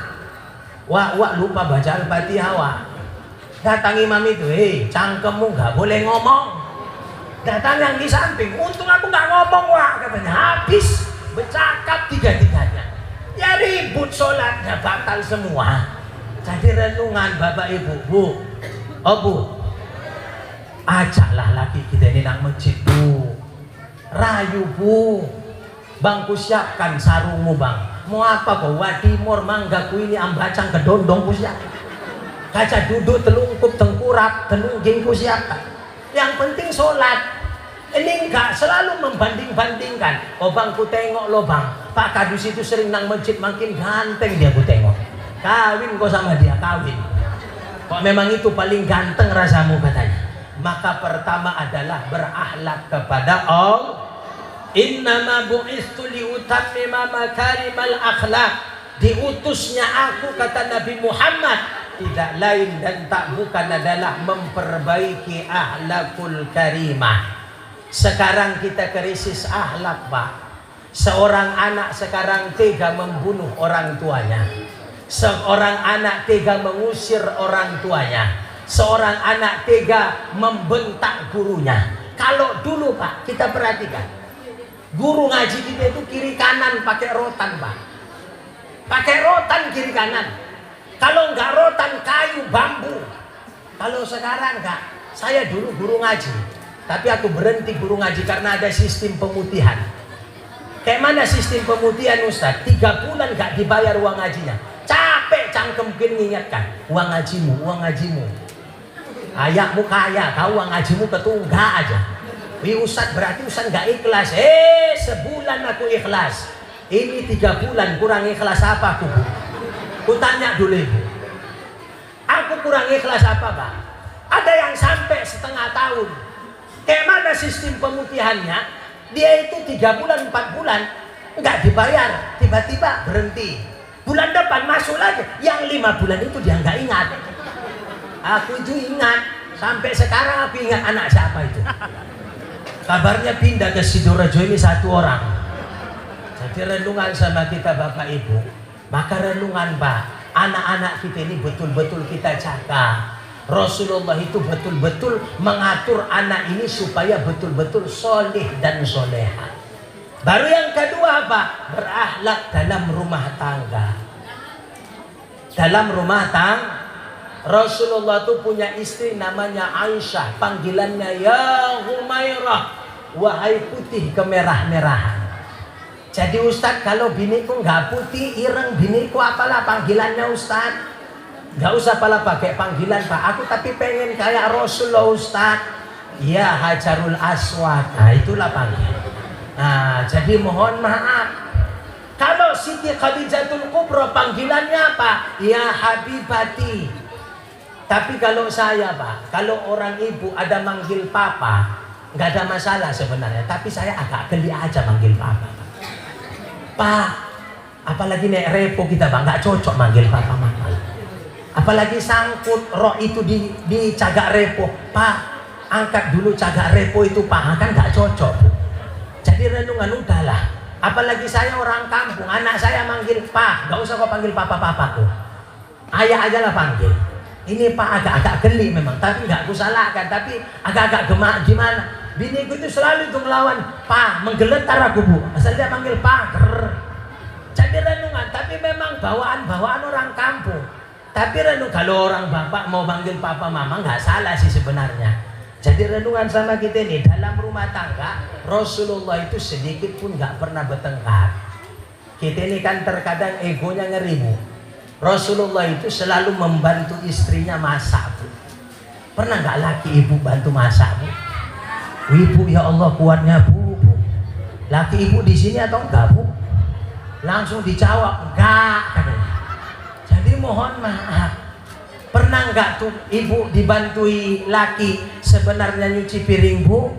wak lupa baca Al-Fatihah Wak. Datang imam itu, cangkemmu gak boleh ngomong. Datang yang di samping, untung aku gak ngomong Wak, katanya. Habis bercakap 3-tiganya. Ya ribut sholatnya, batal semua. Jadi renungan Bapak Ibu, Bu, ajaklah laki kita ini nang masjid Bu. Rayu Bu, Bang ku siapkan sarungmu Bang. Mau apa kau? Wadimor manggaku ini ambacang kedondong ku siap. Kaca duduk telungkup tengkurap tenungging ku siapkan. Yang penting sholat. Ini enggak selalu membanding-bandingkan. Oh Bang ku tengok lo Bang, Pak Kadus itu sering nang masjid makin ganteng dia ku tengok. Kawin kau sama dia, kawin. Kok memang itu paling ganteng rasamu katanya. Maka pertama adalah berakhlak kepada Allah. Innama bu'istu liutammima makarimal akhlak. Diutusnya aku, kata Nabi Muhammad, tidak lain dan tak bukan adalah memperbaiki akhlakul karimah. Sekarang kita krisis akhlak Pak. Seorang anak sekarang tega membunuh orang tuanya. Seorang anak tega mengusir orang tuanya. Seorang anak tega membentak gurunya. Kalau dulu Pak, kita perhatikan, Guru ngaji kita itu kiri kanan pakai rotan, Pak. Pakai rotan kiri kanan. Kalau enggak rotan kayu bambu. Kalau sekarang enggak. Saya dulu guru ngaji, tapi aku berhenti guru ngaji karena ada sistem pemutihan. Kayak mana sistem pemutihan, Ustaz? 3 bulan enggak dibayar uang ngajinya. Capek cangkem ngingatkan, uang ngajimu. Ayakmu kaya, kau uang ngajimu ketunggak aja. Wih Ustaz, berarti Ustaz enggak ikhlas. Sebulan aku ikhlas. Ini 3 bulan kurang ikhlas apa aku? Ku tanya dulu Ibu. Aku kurang ikhlas apa, Pak? Ada yang sampai setengah tahun. Kayak mana sistem pemutihannya? Dia itu 3 bulan, 4 bulan enggak dibayar, tiba-tiba berhenti. Bulan depan masuk lagi. Yang 5 bulan itu dia enggak ingat. Aku itu ingat. Sampai sekarang aku ingat anak siapa itu. Kabarnya pindah ke Sidoarjo ini 1 orang. Jadi renungan sama kita Bapak Ibu. Maka renungan Pak, anak-anak kita ini betul-betul kita jaga. Rasulullah itu betul-betul mengatur anak ini supaya betul-betul soleh dan soleha. Baru yang kedua Pak, berakhlak dalam rumah tangga. Dalam rumah tangga, Rasulullah itu punya istri namanya Aisyah. Panggilannya ya Humairah, wahai putih kemerah-merahan. Jadi Ustadz, kalau biniku nggak putih, ireng, biniku apalah panggilannya Ustadz? Nggak usah pala pakai panggilan Pak. Aku tapi pengen kayak Rasulullah Ustadz. Ya Hajarul Aswad. Nah itulah panggilan. Nah jadi mohon maaf. Kalau Siti Khadijatul Kubra panggilannya apa? Ya Habibati. Tapi kalau saya Pak, kalau orang ibu ada manggil papa, nggak ada masalah sebenarnya. Tapi saya agak geli aja manggil papa. Pak, apalagi nek repo kita Pak, nggak cocok manggil papa mama. Apalagi sangkut roh itu di cagak repo. Pak, angkat dulu cagak repo itu Pak, kan nggak cocok Bu. Jadi renungan udahlah. Apalagi saya orang kampung, anak saya manggil Pak, nggak usah kau panggil papa-papaku. Ayah aja lah panggil. Ini Pak agak-agak geli memang, tapi nggak aku salahkan, tapi agak-agak gemak gimana. Biniku itu selalu itu melawan, Pak, menggeletar aku Bu. Asal dia panggil Pak, jadi renungan, tapi memang bawaan-bawaan orang kampung. Tapi renung, kalau orang bapak mau panggil papa mama nggak salah sih sebenarnya. Jadi renungan sama kita ini, dalam rumah tangga Rasulullah itu sedikit pun nggak pernah bertengkar. Kita ini kan terkadang egonya ngeri Bu. Rasulullah itu selalu membantu istrinya masak Bu. Pernah nggak laki ibu bantu masak Bu? Ibu ya Allah kuatnya Bu. Laki ibu di sini atau enggak Bu? Langsung dijawab enggak katanya. Jadi mohon maaf. Pernah enggak tuh ibu dibantui laki sebenarnya nyuci piring Bu?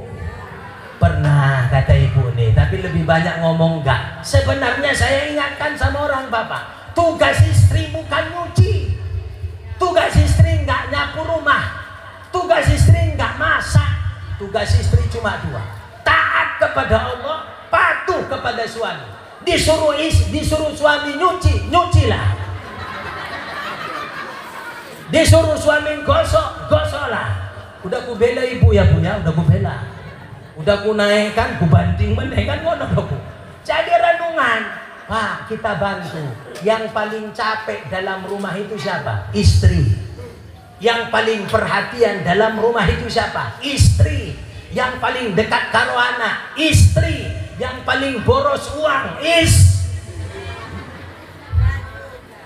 Pernah kata ibu nih, tapi lebih banyak ngomong enggak. Sebenarnya saya ingatkan sama orang bapak, tugas istri bukan nyuci. Tugas istri enggak nyapu rumah. Tugas istri enggak masak. Tugas istri cuma 2. Taat kepada Allah, patuh kepada suami. Disuruh suami nyuci, nyucilah. Disuruh suami gosok, gosoklah. Udah ku bela ibu ya Bu ya, udah ku bela. Udah ku naikkan, ku banting menaikkan ngono Bu. Jadi renungan, Pak, kita bantu. Yang paling capek dalam rumah itu siapa? Istri. Yang paling perhatian dalam rumah itu siapa? Istri. Yang paling dekat karo anak, istri. Yang paling boros uang,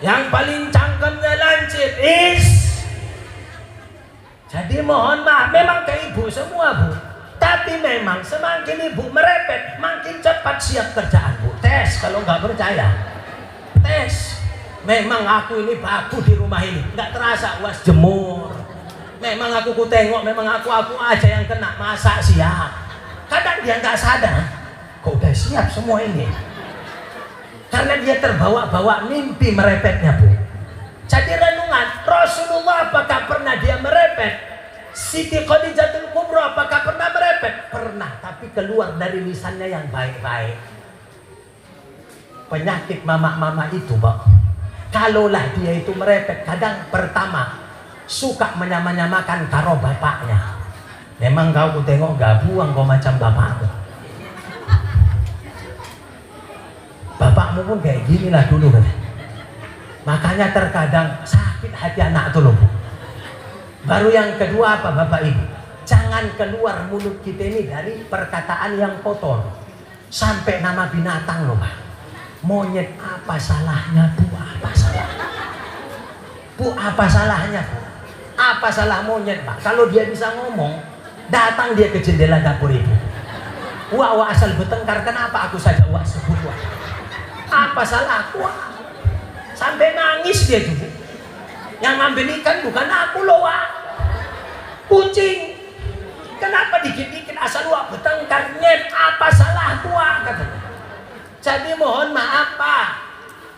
yang paling cangkemnya lancip, Jadi mohon maaf, memang ke ibu semua Bu. Tapi memang semakin ibu merepet, makin cepat siap kerjaan Bu. Tes kalau nggak percaya. Tes. Memang aku ini baku di rumah ini, nggak terasa was jemur. Memang aku tengok, memang aku aja yang kena, masak siap. Kadang dia nggak sadar, kok udah siap semua ini. Karena dia terbawa-bawa mimpi merepetnya Bu. Jadi renungan, Rasulullah apakah pernah dia merepet? Siti Khadijatul Kubra apakah pernah merepet? Pernah, tapi keluar dari lisannya yang baik-baik. Penyakit mama-mama itu Pak. Kalaulah dia itu merepet, kadang pertama suka menyamakan karo bapaknya. Memang kau tengok gak buang kau macam bapakmu. bapakmu pun kayak gini lah dulu kan. Makanya terkadang sakit hati anak tuh loh Bu. Baru yang kedua apa Bapak Ibu? Jangan keluar mulut kita ini dari perkataan yang kotor. Sampai nama binatang loh Pak. Monyet apa salahnya Bu? Apa salahnya? Bu apa salahnya Bu? Apa salah monyet Pak? Kalau dia bisa ngomong, datang dia ke jendela dapur Ibu. Wah asal bertengkar, kenapa aku saja wah sebut wah? Apa salah aku? Sampai nangis dia juga. Yang ngambil ikan bukan aku loh wah. Kucing. Kenapa dikit-dikit asal wah bertengkar nyet? Apa salah wah katanya. Jadi mohon maaf Pak.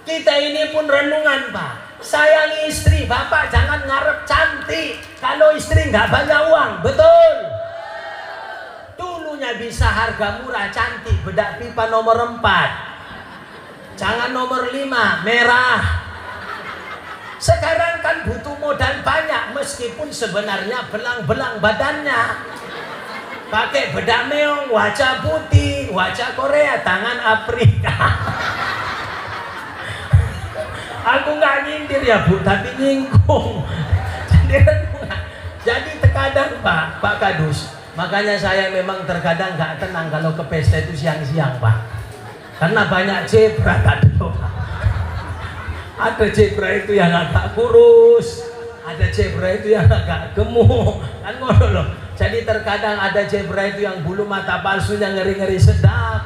Kita ini pun renungan Pak. Sayangi istri, Bapak jangan ngarep cantik kalau istri nggak banyak uang, betul? Dulunya bisa harga murah cantik, bedak pipa nomor 4, jangan nomor 5 merah. Sekarang kan butuh modal banyak, meskipun sebenarnya belang-belang badannya. Pakai bedak meong, wajah putih, wajah Korea, tangan Afrika. Aku nggak nyindir ya Bu, tapi nyinggung. Jadi terkadang Pak Kadus, makanya saya memang terkadang nggak tenang kalau ke pesta itu siang-siang Pak. Karena banyak zebra tadi Pak. Ada zebra itu yang agak kurus, ada zebra itu yang agak gemuk, kan ngono loh. Jadi terkadang ada zebra itu yang bulu mata palsunya ngeri-ngeri sedap.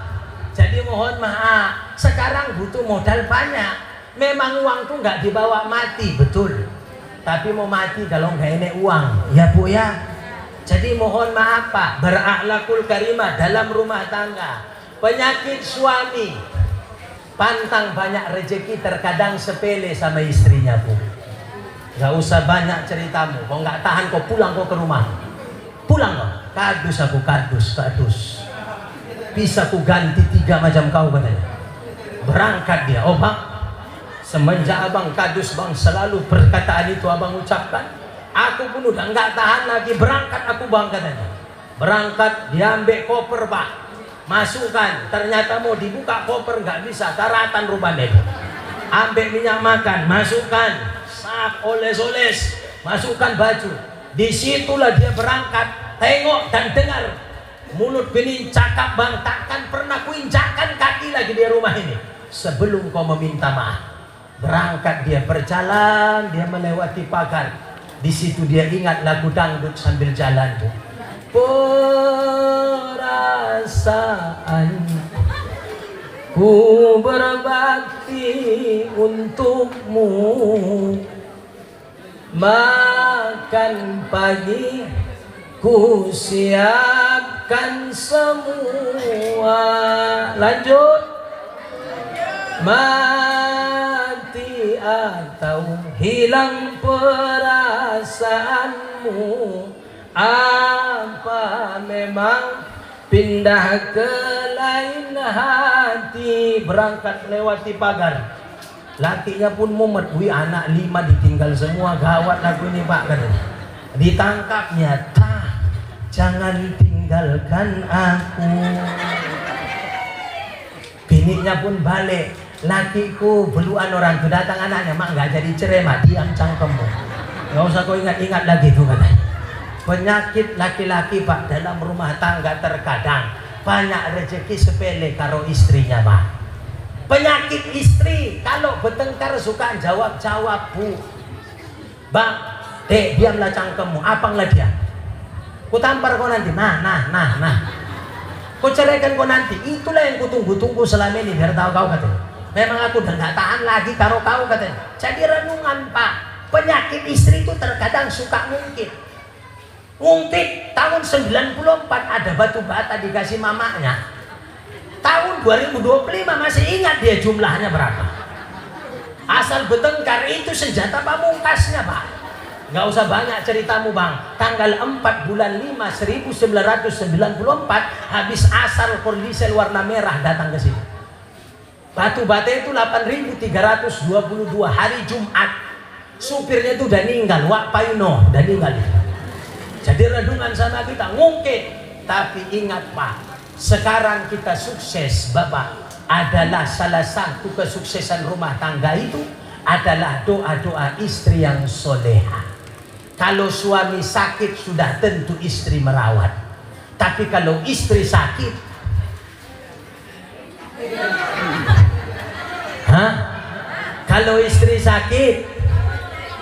Jadi mohon maaf, sekarang butuh modal banyak. Memang uang tuh nggak dibawa mati, betul. Tapi mau mati kalau nggak enek uang, ya Bu ya. Jadi mohon maaf Pak, berakhlakul karimah dalam rumah tangga. Penyakit suami, pantang banyak rezeki, terkadang sepele sama istrinya Bu. Nggak usah banyak ceritamu, kau nggak tahan kau pulang kau ke rumah. Pulang kau, kadus aku kadus. Bisa ku ganti 3 macam kau katanya. Berangkat dia, oh Bang. Semenjak abang kadus bang selalu perkataan itu abang ucapkan, aku pun udah nggak tahan lagi, berangkat aku bang katanya. Berangkat diambil koper Pak, masukkan, ternyata mau dibuka koper nggak bisa, karatan rupanya. Ambil minyak makan, masukkan, sap oles-oles, masukkan baju. Disitulah dia berangkat, tengok dan dengar mulut bini cakap bang, takkan pernah kuinjakan kaki lagi di rumah ini sebelum kau meminta maaf. Berangkat dia berjalan, dia melewati pagar. Di situ dia ingat lagu dangdut sambil jalan. Perasaan ku berbakti untukmu, makan pagi ku siapkan semua. Lanjut. Mati atau hilang perasaanmu, apa memang pindah ke lain hati. Berangkat lewati pagar, lakinya pun mumet. Wih anak 5 ditinggal semua, gawat lagu ini Pak katanya. Ditangkapnya, jangan tinggalkan aku. Bininya pun balik, lakiku beluan orang tuh, datang anaknya, mak nggak jadi cerai mak, diam cangkemmu, nggak usah kau ingat-ingat lagi tuh katanya. Penyakit laki-laki Pak dalam rumah tangga terkadang banyak rezeki sepele karo istrinya Pak. Penyakit istri kalau bertengkar suka jawab-jawab Bu. Bang, diamlah cangkemmu, apanglah dia. Ku tampar kau nanti, nah. Kau ceraikan kau nanti, itulah yang kutunggu-tunggu selama ini biar tahu kau katanya. Memang aku udah nggak tahan lagi karo kau katanya. Jadi renungan Pak, penyakit istri itu terkadang suka ngungkit. Tahun 94 ada batu bata dikasih mamanya. Tahun 2025 masih ingat dia jumlahnya berapa. Asal bertengkar itu senjata pamungkasnya Pak. Nggak usah banyak ceritamu Bang. Tanggal 4 bulan 5 1994 habis asal kondisel warna merah datang ke sini. Batu bata itu 8.322 hari Jumat. Supirnya itu udah ninggal, Wak Paino udah ninggal. Jadi renungan sama kita ngungkit. Tapi ingat Pak, sekarang kita sukses Bapak. adalah salah satu kesuksesan rumah tangga itu adalah doa-doa istri yang soleha. Kalau suami sakit sudah tentu istri merawat. Tapi kalau istri sakit, kalau istri sakit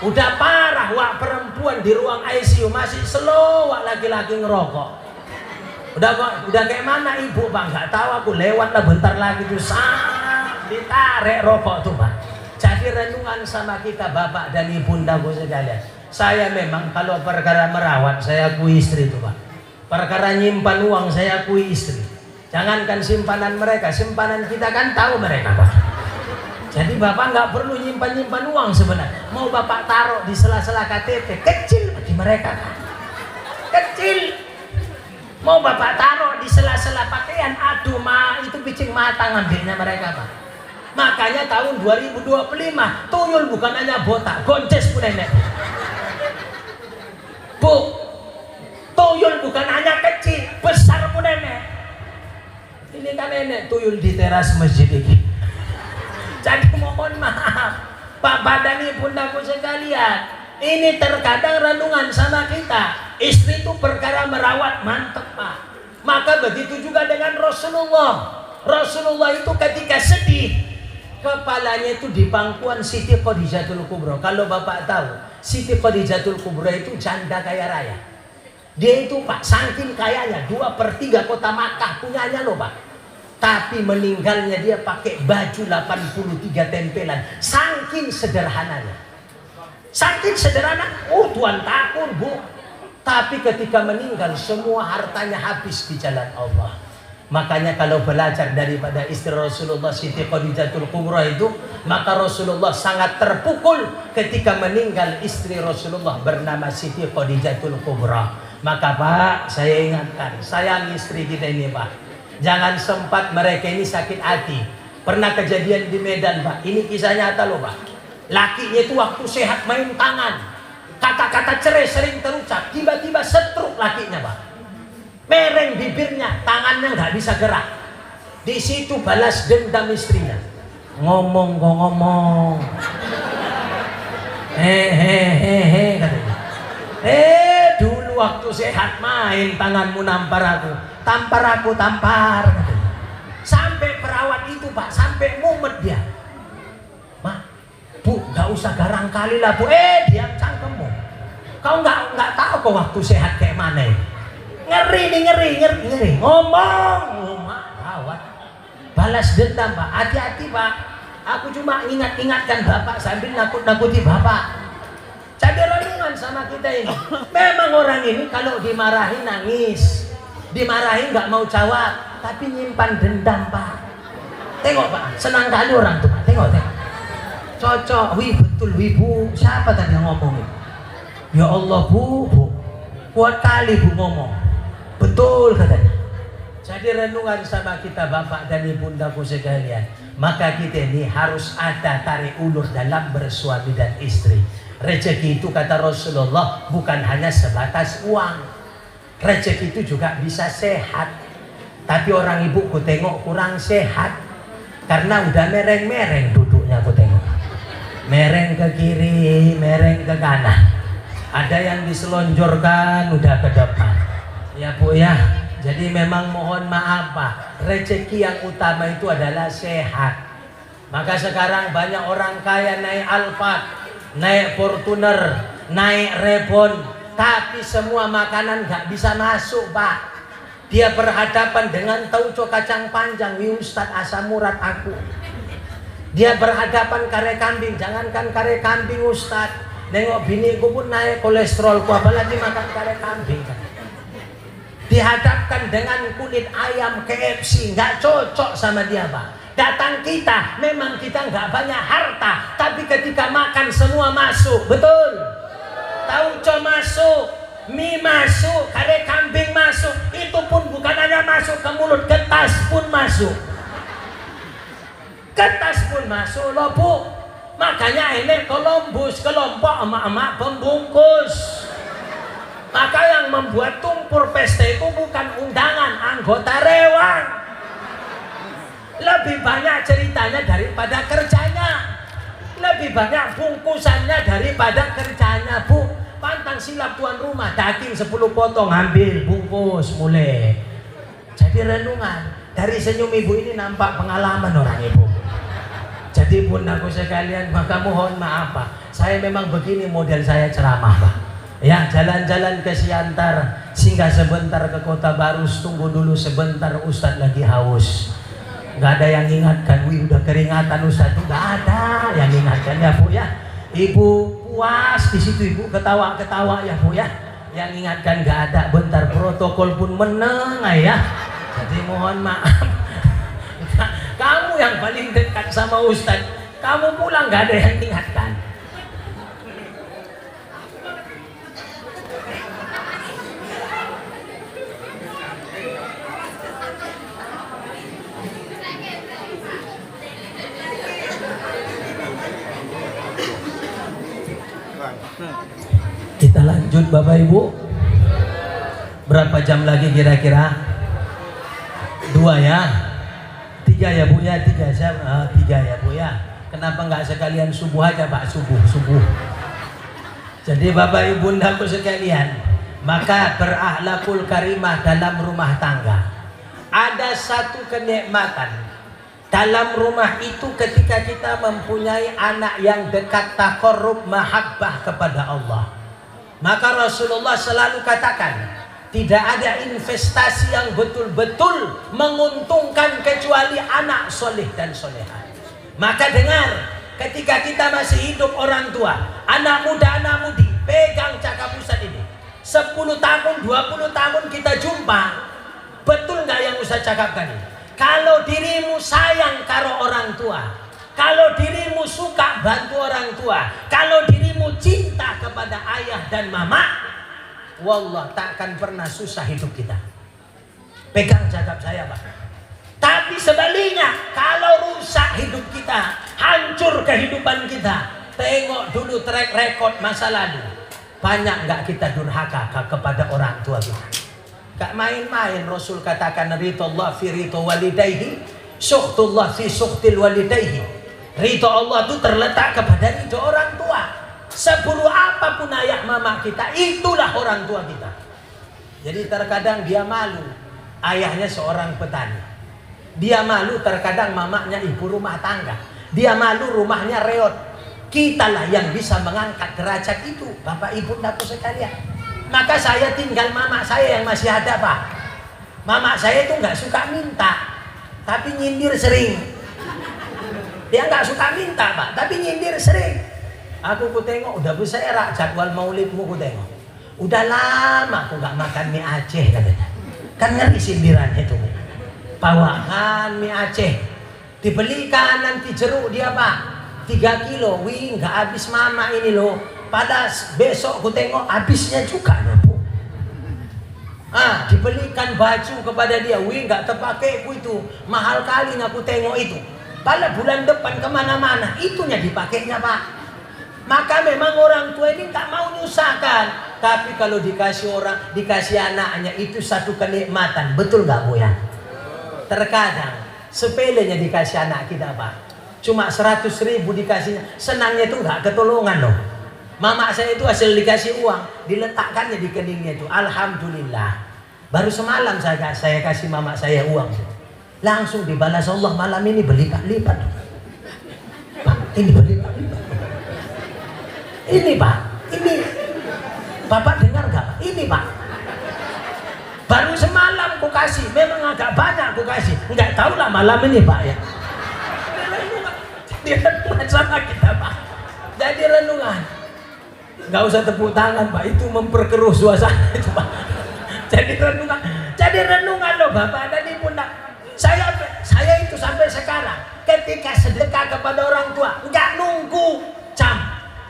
udah parah, wak perempuan di ruang ICU masih slow, wak laki-laki ngerokok. Udah kayak mana ibu Pak? Nggak tahu, aku lewat lah bentar lagi tuh ditarik rokok tuh Pak. Jadi renungan sama kita bapak dan ibundaku sekalian. Saya memang kalau perkara merawat saya akui istri tuh Pak. Perkara nyimpan uang saya akui istri. Jangankan simpanan mereka, simpanan kita kan tahu mereka Pak. Jadi bapak nggak perlu nyimpan uang sebenarnya. Mau bapak taruh di sela-sela KTP, kecil bagi mereka Pak. Kecil. Mau bapak taruh di sela-sela pakaian, aduh itu picing mata ngambilnya mereka Pak. Makanya tahun 2025 tuyul bukan hanya botak, gonces pun nenek. Bu, tuyul bukan hanya kecil, besar pun nenek. Ini kan nenek tuyul di teras masjid ini. Jadi mohon maaf Bapak dan Ibundaku sekalian, ini terkadang renungan sama kita. Istri itu perkara merawat, mantep Pak. Maka begitu juga dengan Rasulullah. Rasulullah itu ketika sedih, kepalanya itu di pangkuan Siti Khadijatul Kubra. Kalau Bapak tahu, Siti Khadijatul Kubra itu janda kaya raya. Dia itu Pak, saking kayanya 2/3 kota Makkah punyanya loh Pak. Tapi meninggalnya dia pakai baju 83 tempelan. Saking sederhananya. Saking sederhana, Tuhan takut Bu. Tapi ketika meninggal semua hartanya habis di jalan Allah. Makanya kalau belajar daripada istri Rasulullah Siti Khadijatul Kubra itu, maka Rasulullah sangat terpukul ketika meninggal istri Rasulullah bernama Siti Khadijatul Kubra. Maka Pak, saya ingatkan, sayang istri kita ini Pak. Jangan sempat mereka ini sakit hati. Pernah kejadian di Medan Pak, ini kisah nyata loh Pak. Lakinya itu waktu sehat main tangan. Kata-kata cerai sering terucap, tiba-tiba setruk lakinya Pak. Mereng bibirnya, tangannya nggak bisa gerak. Di situ balas dendam istrinya. Ngomong kok ngomong. Hehehe katanya. Dulu waktu sehat main tanganmu nampar aku. Tampar aku, tampar katanya. Sampai perawat itu Pak, sampai mumet dia. Mak, Bu, nggak usah garang kali lah Bu. Diam cangkemmu. Kau nggak tahu kok waktu sehat kayak mana ya? Ngeri. Ngomong, perawat. Balas dendam Pak. Hati-hati Pak. Aku cuma ingatkan Bapak sambil nakut-nakuti Bapak. Jadi renungan sama kita ini. Memang orang ini kalau dimarahi nangis, dimarahi nggak mau jawab, tapi nyimpan dendam Pak. Tengok Pak, senang kali orang tuh Pak. Tengok. Cocok, betul Bu. Siapa tadi yang ngomong itu? Ya Allah Bu, kuat kali Bu ngomong. Betul katanya. Jadi renungan sama kita Bapak dan Ibundaku sekalian. Maka kita ini harus ada tarik ulur dalam bersuami dan istri. Rezeki itu kata Rasulullah bukan hanya sebatas uang. Rezeki itu juga bisa sehat. Tapi orang ibu ku tengok kurang sehat. Karena udah mereng-mereng duduknya ku tengok. Mereng ke kiri, mereng ke kanan. Ada yang diselonjorkan udah ke depan. Ya Bu ya. Jadi memang mohon maaf Pak, rezeki yang utama itu adalah sehat. Maka sekarang banyak orang kaya naik Alphard, naik Fortuner, naik Reborn, tapi semua makanan nggak bisa masuk Pak. Dia berhadapan dengan tauco kacang panjang, wi Ustadz asam urat aku. Dia berhadapan kare kambing, jangankan kare kambing Ustadz. Nengok biniku pun naik kolesterolku, apalagi makan kare kambing. Dihadapkan dengan kulit ayam KFC, nggak cocok sama dia Pak. Datang kita, memang kita nggak banyak harta, tapi ketika makan semua masuk, betul? Tauco masuk, mie masuk, kare kambing masuk, itu pun bukan hanya masuk ke mulut, getas pun masuk. Getas pun masuk loh Bu. Makanya ini Columbus, kelompok emak-emak pembungkus. Maka yang membuat tumpur pesta itu bukan undangan, anggota rewang. Lebih banyak ceritanya daripada kerjanya. Lebih banyak bungkusannya daripada kerjanya, Bu. Pantang silap tuan rumah, daging 10 potong, ambil, bungkus, mulai. Jadi renungan. Dari senyum ibu ini nampak pengalaman orang ibu. Jadi bundaku sekalian, maka mohon maaf Pak. Saya memang begini model saya ceramah Pak. Ya, jalan-jalan ke Siantar, singgah sebentar ke Kota Barus, tunggu dulu sebentar, Ustadz lagi haus. Nggak ada yang ingatkan, wih udah keringatan Ustadz, nggak ada yang ingatkan ya Bu ya. Ibu puas di situ, ibu ketawa-ketawa ya Bu ya. Yang ingatkan nggak ada, bentar protokol pun meneng ya. Jadi mohon maaf, kamu yang paling dekat sama Ustadz, kamu pulang nggak ada yang ingatkan. Kita lanjut Bapak Ibu. Berapa jam lagi kira-kira? 2 ya? 3 ya Bu ya? 3 jam? 3 ya Bu ya? Kenapa nggak sekalian subuh aja Pak? Subuh. Jadi Bapak Ibu bundaku sekalian, maka berakhlakul karimah dalam rumah tangga. Ada satu kenikmatan dalam rumah itu ketika kita mempunyai anak yang dekat taqarrub mahabbah kepada Allah. Maka Rasulullah selalu katakan, tidak ada investasi yang betul-betul menguntungkan kecuali anak soleh dan solehah. Maka dengar, ketika kita masih hidup orang tua, anak muda, anak mudi, pegang cakap Ustaz ini. 10 tahun, 20 tahun kita jumpa, betul nggak yang Ustaz cakapkan ini? Kalau dirimu sayang karo orang tua, kalau dirimu suka bantu orang tua, kalau dirimu cinta kepada ayah dan mama, wallah takkan pernah susah hidup kita. Pegang cakap saya Pak. Tapi sebaliknya, kalau rusak hidup kita, hancur kehidupan kita, tengok dulu track record masa lalu. Banyak nggak kita durhaka kepada orang tua kita? Gak main-main. Rasul katakan ridho Allah fi ridho walidayhi, sukhtullah fi sukhtil walidayhi. Ridho Allah itu terletak kepada ridho orang tua. Seburuk apapun ayah mama kita, itulah orang tua kita. Jadi terkadang dia malu, ayahnya seorang petani. Dia malu terkadang mamanya ibu rumah tangga. Dia malu rumahnya reot. Kitalah yang bisa mengangkat derajat itu, Bapak Ibu bundaku sekalian. Maka saya tinggal mama saya yang masih ada Pak. Mama saya itu nggak suka minta, tapi nyindir sering. Dia nggak suka minta Pak, tapi nyindir sering. Aku ku tengok udah berserak jadwal maulidmu, ku tengok. Udah lama aku nggak makan mie Aceh katanya. Kan ngeri sindirannya itu. Bawakan mie Aceh, dibelikan nanti jeruk dia Pak, 3 kilo. Wih nggak habis mama ini loh. Pada besok aku tengok habisnya juga Bu. Dibelikan baju kepada dia, wih nggak terpakai itu, mahal kali aku tengok itu. Pada bulan depan kemana-mana itunya dipakainya Pak. Maka memang orang tua ini nggak mau nyusahkan, tapi kalau dikasih orang, dikasih anaknya itu satu kenikmatan, betul nggak Bu ya? Terkadang sepelenya dikasih anak kita Pak, cuma 100.000 dikasihnya, senangnya itu nggak ketolongan loh. Mama saya itu hasil dikasih uang, diletakkannya di keningnya itu. Alhamdulillah. Baru semalam saya kasih mama saya uang. Langsung dibalas Allah, malam ini berlipat-lipat. Pak, ini berlipat-lipat. Ini Pak, ini. Bapak dengar gak Pak? Ini Pak. Baru semalam ku kasih, memang agak banyak ku kasih. Enggak tahu lah malam ini Pak ya. Jadi renungan sama kita Pak. Jadi renungan. Nggak usah tepuk tangan Pak, itu memperkeruh suasana itu Pak. Jadi renungan loh Bapak dan Ibu. Saya itu sampai sekarang ketika sedekah kepada orang tua nggak nunggu jam,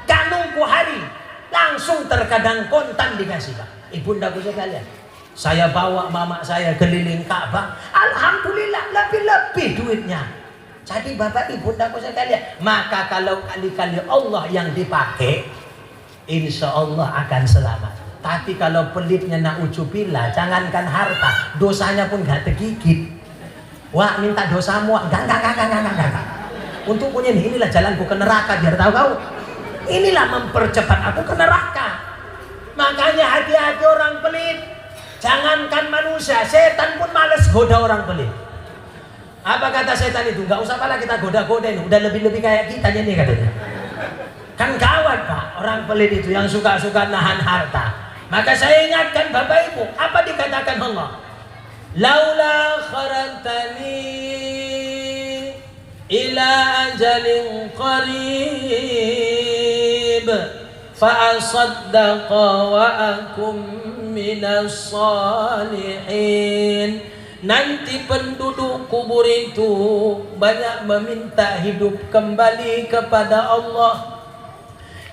nggak nunggu hari, langsung terkadang kontan dikasih Pak. Ibu ndaku sekalian, saya bawa mama saya keliling Ka'bah, alhamdulillah lebih-lebih duitnya. Jadi Bapak Ibu ndaku sekalian, maka kalau kali-kali Allah yang dipakai, insya Allah akan selamat. Tapi kalau pelitnya na'udzubillah, jangankan harta, dosanya pun gak tergigit. Wah, minta dosamu. Enggak. Untuk punya inilah jalanku ke neraka, biar tahu kau. Inilah mempercepat aku ke neraka. Makanya hati-hati orang pelit. Jangankan manusia, setan pun males goda orang pelit. Apa kata setan itu? Enggak usah pala kita goda-godain, udah lebih-lebih kayak kita nih katanya. Kan gawat Pak, orang pelit itu yang suka-suka nahan harta. Maka saya ingatkan Bapak Ibu, apa dikatakan Allah? Laula kharantani ila ajalin qarib fa asaddaqa wa akum minas salihin. Nanti penduduk kubur itu banyak meminta hidup kembali kepada Allah.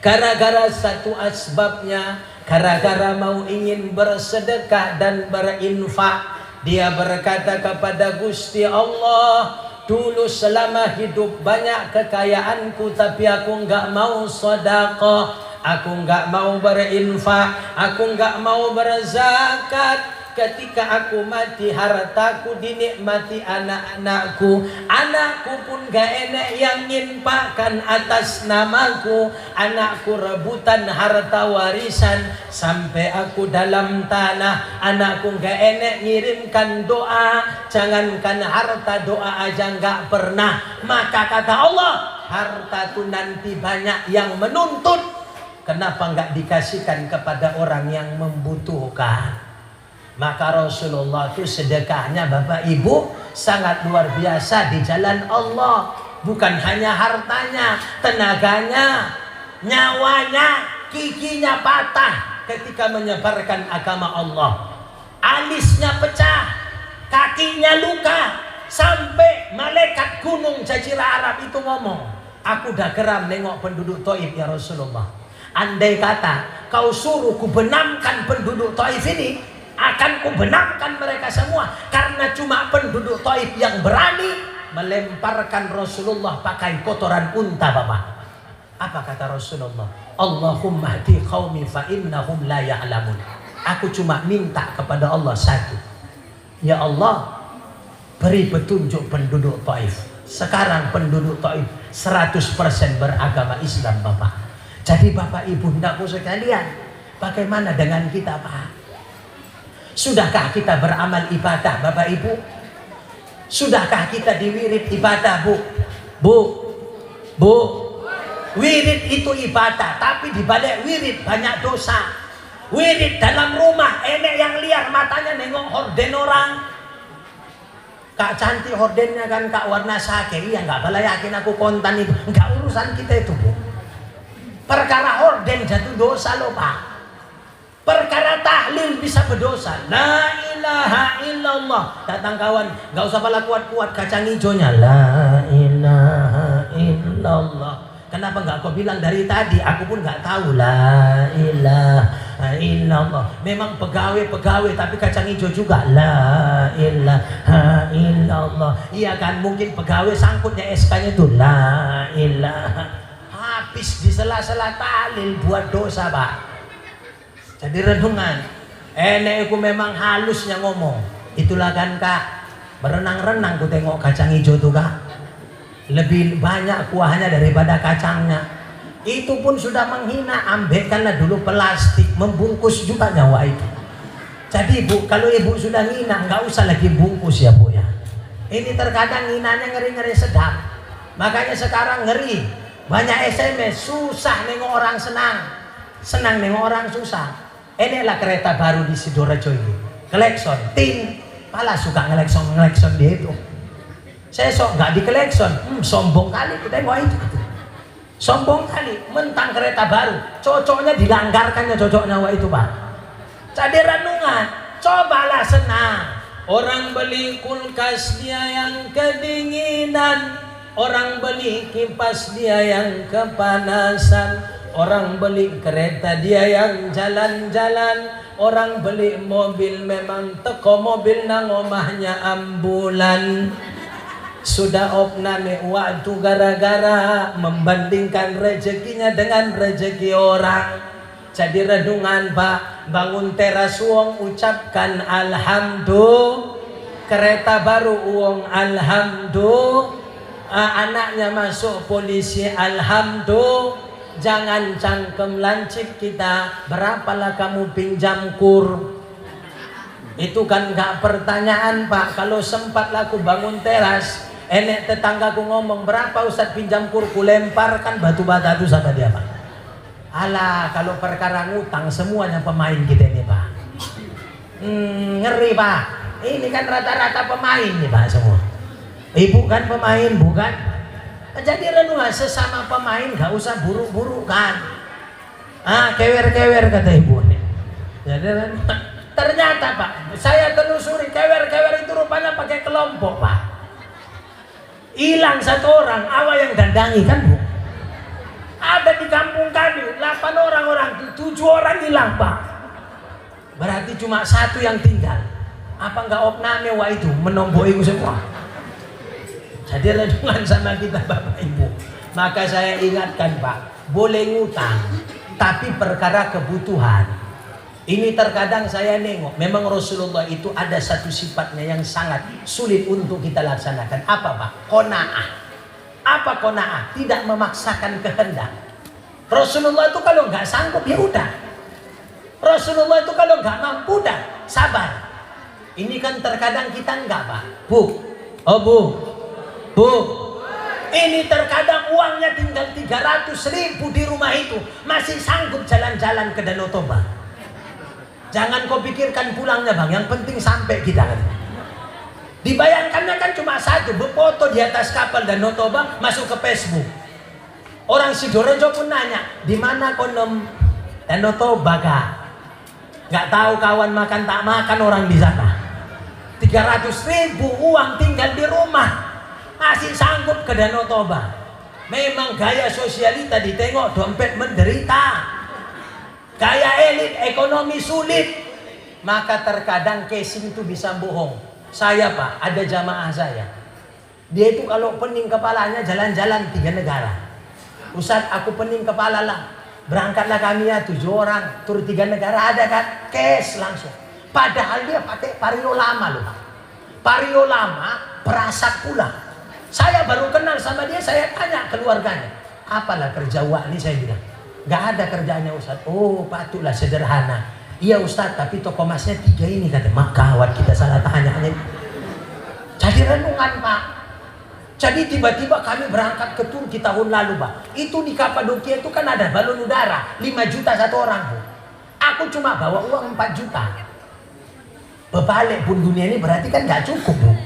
Gara-gara satu asbabnya, gara-gara mau ingin bersedekah dan berinfak, dia berkata kepada Gusti Allah, dulu selama hidup banyak kekayaanku, tapi aku enggak mau sedekah, aku enggak mau berinfak, aku enggak mau berzakat. Ketika aku mati, hartaku dinikmati anak-anakku. Anakku pun gak enak yang infakkan atas namaku. Anakku rebutan harta warisan sampai aku dalam tanah. Anakku gak enak ngirimkan doa. Jangankan harta, doa aja gak pernah. Maka kata Allah, harta itu nanti banyak yang menuntut. Kenapa gak dikasihkan kepada orang yang membutuhkan? Maka Rasulullah itu sedekahnya Bapak Ibu sangat luar biasa di jalan Allah. Bukan hanya hartanya, tenaganya, nyawanya, giginya patah ketika menyebarkan agama Allah. Alisnya pecah, kakinya luka, sampai malaikat gunung Jazirah Arab itu ngomong, aku udah geram nengok penduduk Taif ya Rasulullah. Andai kata kau suruh ku benamkan penduduk Taif ini, akan kubenamkan mereka semua, karena cuma penduduk Taif yang berani melemparkan Rasulullah pakai kotoran unta Bapak. Apa kata Rasulullah? Allahumma hdi qaumi fa innahum la ya'lamun. Aku cuma minta kepada Allah satu, ya Allah, beri petunjuk penduduk Taif. Sekarang penduduk Taif 100% beragama Islam Bapak. Jadi Bapak Ibu hendakku sekalian, bagaimana dengan kita Pak? Sudahkah kita beramal ibadah Bapak Ibu? Sudahkah kita diwirid ibadah Bu? Wirid itu ibadah, tapi dibalik wirid banyak dosa. Wirid dalam rumah, enek yang liar matanya nengok horden orang. Kak cantik hordennya kan, kak warna sake. Iya nggak boleh yakin aku kontan itu. Nggak urusan kita itu Bu. Perkara horden jatuh dosa loh Pak. Perkara tahlil bisa berdosa. La ilaha illallah. Datang kawan, gak usah pala kuat-kuat kacang hijaunya. La ilaha illallah. Kenapa gak kau bilang dari tadi? Aku pun gak tahu. La ilaha illallah. Memang pegawai tapi kacang hijau juga. La ilaha illallah. Iya kan, mungkin pegawai sangkutnya SK-nya itu. La ilaha. Habis di sela-sela tahlil buat dosa Pak. Jadi renungan, aku memang halusnya ngomong. Itulah kan Kak, berenang-renang ku tengok kacang hijau tuh Kak, lebih banyak kuahnya daripada kacangnya. Itu pun sudah menghina. Ambilkanlah dulu plastik, membungkus juga nyawa itu. Jadi Bu, kalau Ibu sudah ngina, nggak usah lagi bungkus ya Bu ya. Ini terkadang nginanya ngeri-ngeri sedap. Makanya sekarang ngeri, banyak SMS, susah nengok orang senang nengok orang susah. Inilah kereta baru di Sidoarjo ini. Klekson, ting, malah suka ngelekson dia itu. Saya sok nggak dikelekson, sombong kali kita tengok itu. Sombong kali, mentang kereta baru, cocoknya dilanggarkannya cocoknya wah itu Pak. Jadi renungan, cobalah senang. Orang beli kulkas dia yang kedinginan, orang beli kipas dia yang kepanasan. Orang beli kereta dia yang jalan-jalan. Orang beli mobil memang teko mobil nang omahnya ambulan. Sudah opname waktu gara-gara membandingkan rezekinya dengan rezeki orang. Jadi renungan Pak, bangun teras wong ucapkan alhamdulillah. kereta baru uang alhamdulillah, anaknya masuk polisi alhamdulillah, jangan cangkem lancip kita, berapalah kamu pinjam kur. Itu kan gak pertanyaan Pak. Kalau sempat laku bangun teras, enek tetanggaku ngomong, berapa Ustadz pinjam kur, ku lemparkan batu bata itu sama dia Pak. Alah, kalau perkara ngutang semuanya pemain kita ini Pak. Ngeri Pak. Ini kan rata-rata pemain nih Pak semua. Ibu kan pemain bukan? Jadi renungan sesama pemain gak usah buruk-buruk kan. Kewer-kewer kata ibu nih. Jadi ternyata Pak, saya telusuri kewer-kewer itu rupanya pakai kelompok Pak. Hilang satu orang, awal yang dandangi kan Bu. Ada di kampung kami 8 orang 7 orang hilang Pak. Berarti cuma 1 yang tinggal. Apa enggak opname wa itu menomboiku semua. Jadi renungan sama kita Bapak Ibu. Maka saya ingatkan Pak, boleh ngutang tapi perkara kebutuhan. Ini terkadang saya nengok, memang Rasulullah itu ada satu sifatnya yang sangat sulit untuk kita laksanakan. Apa Pak? Qanaah. Apa qanaah? Tidak memaksakan kehendak. Rasulullah itu kalau nggak sanggup ya udah. Rasulullah itu kalau nggak mampu dah sabar. Ini kan terkadang kita enggak Pak. Bu. Ini terkadang uangnya tinggal 300.000 di rumah itu, masih sanggup jalan-jalan ke Danau Toba. Jangan kau pikirkan pulangnya Bang, yang penting sampai kita. Dibayangkannya kan cuma satu, berfoto di atas kapal Danau Toba, masuk ke Facebook. Orang Sidorejo pun nanya, di mana konom Danau Toba Kak? Gak tahu kawan makan tak makan orang di sana. 300.000 uang tinggal di rumah, masih sanggup ke Danau Toba. Memang gaya sosialita ditengok, dompet menderita. Gaya elit ekonomi sulit. Maka terkadang casing itu bisa bohong. Saya Pak, ada jamaah saya, dia itu kalau pening kepalanya jalan-jalan 3 negara. Ustadz aku pening kepala lah, berangkatlah kami ya 7 orang, tur 3 negara, ada kan? Cash langsung. Padahal dia pakai vario lama loh Pak. Vario lama, perasat pula. Saya baru kenal sama dia, saya tanya keluarganya, apalah kerja Wak ini, saya bilang. Gak ada kerjanya Ustadz. Oh patutlah sederhana. Iya Ustadz, tapi toko emasnya 3 ini kata. Mak kawat kita salah tanya. Jadi renungan Pak. Jadi tiba-tiba kami berangkat ke Turki tahun lalu Pak. Itu di Kapadokia itu kan ada balon udara 5 juta satu orang Bu. Aku cuma bawa uang 4 juta. Bebalik pun dunia ini berarti kan gak cukup Bu.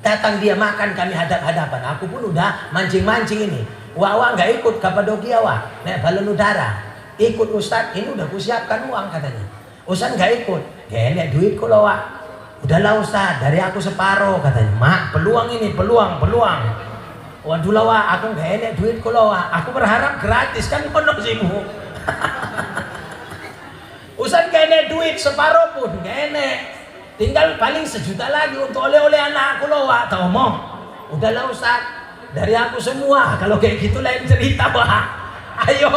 Datang dia makan, kami hadap-hadapan. Aku pun udah mancing-mancing ini. Wah nggak ikut Kapadokia Wak, naik balon udara. Ikut Ustadz, ini udah kusiapkan uang katanya. Ustadz nggak ikut, gak duit kok loh Wak. Udahlah Ustadz, dari aku separuh katanya. Mak, peluang ini, peluang. Waduh lah Wak, aku nggak enak duit kok loh Wak. Aku berharap gratis kan kono sih Bu. Ustadz gak enak duit separuh pun, gak enak. Tinggal paling 1 juta lagi untuk oleh-oleh anakku loh Wak. Tahu mau? Udahlah Ustadz, dari aku semua. Kalau kayak gitu lain cerita Pak. Ayo,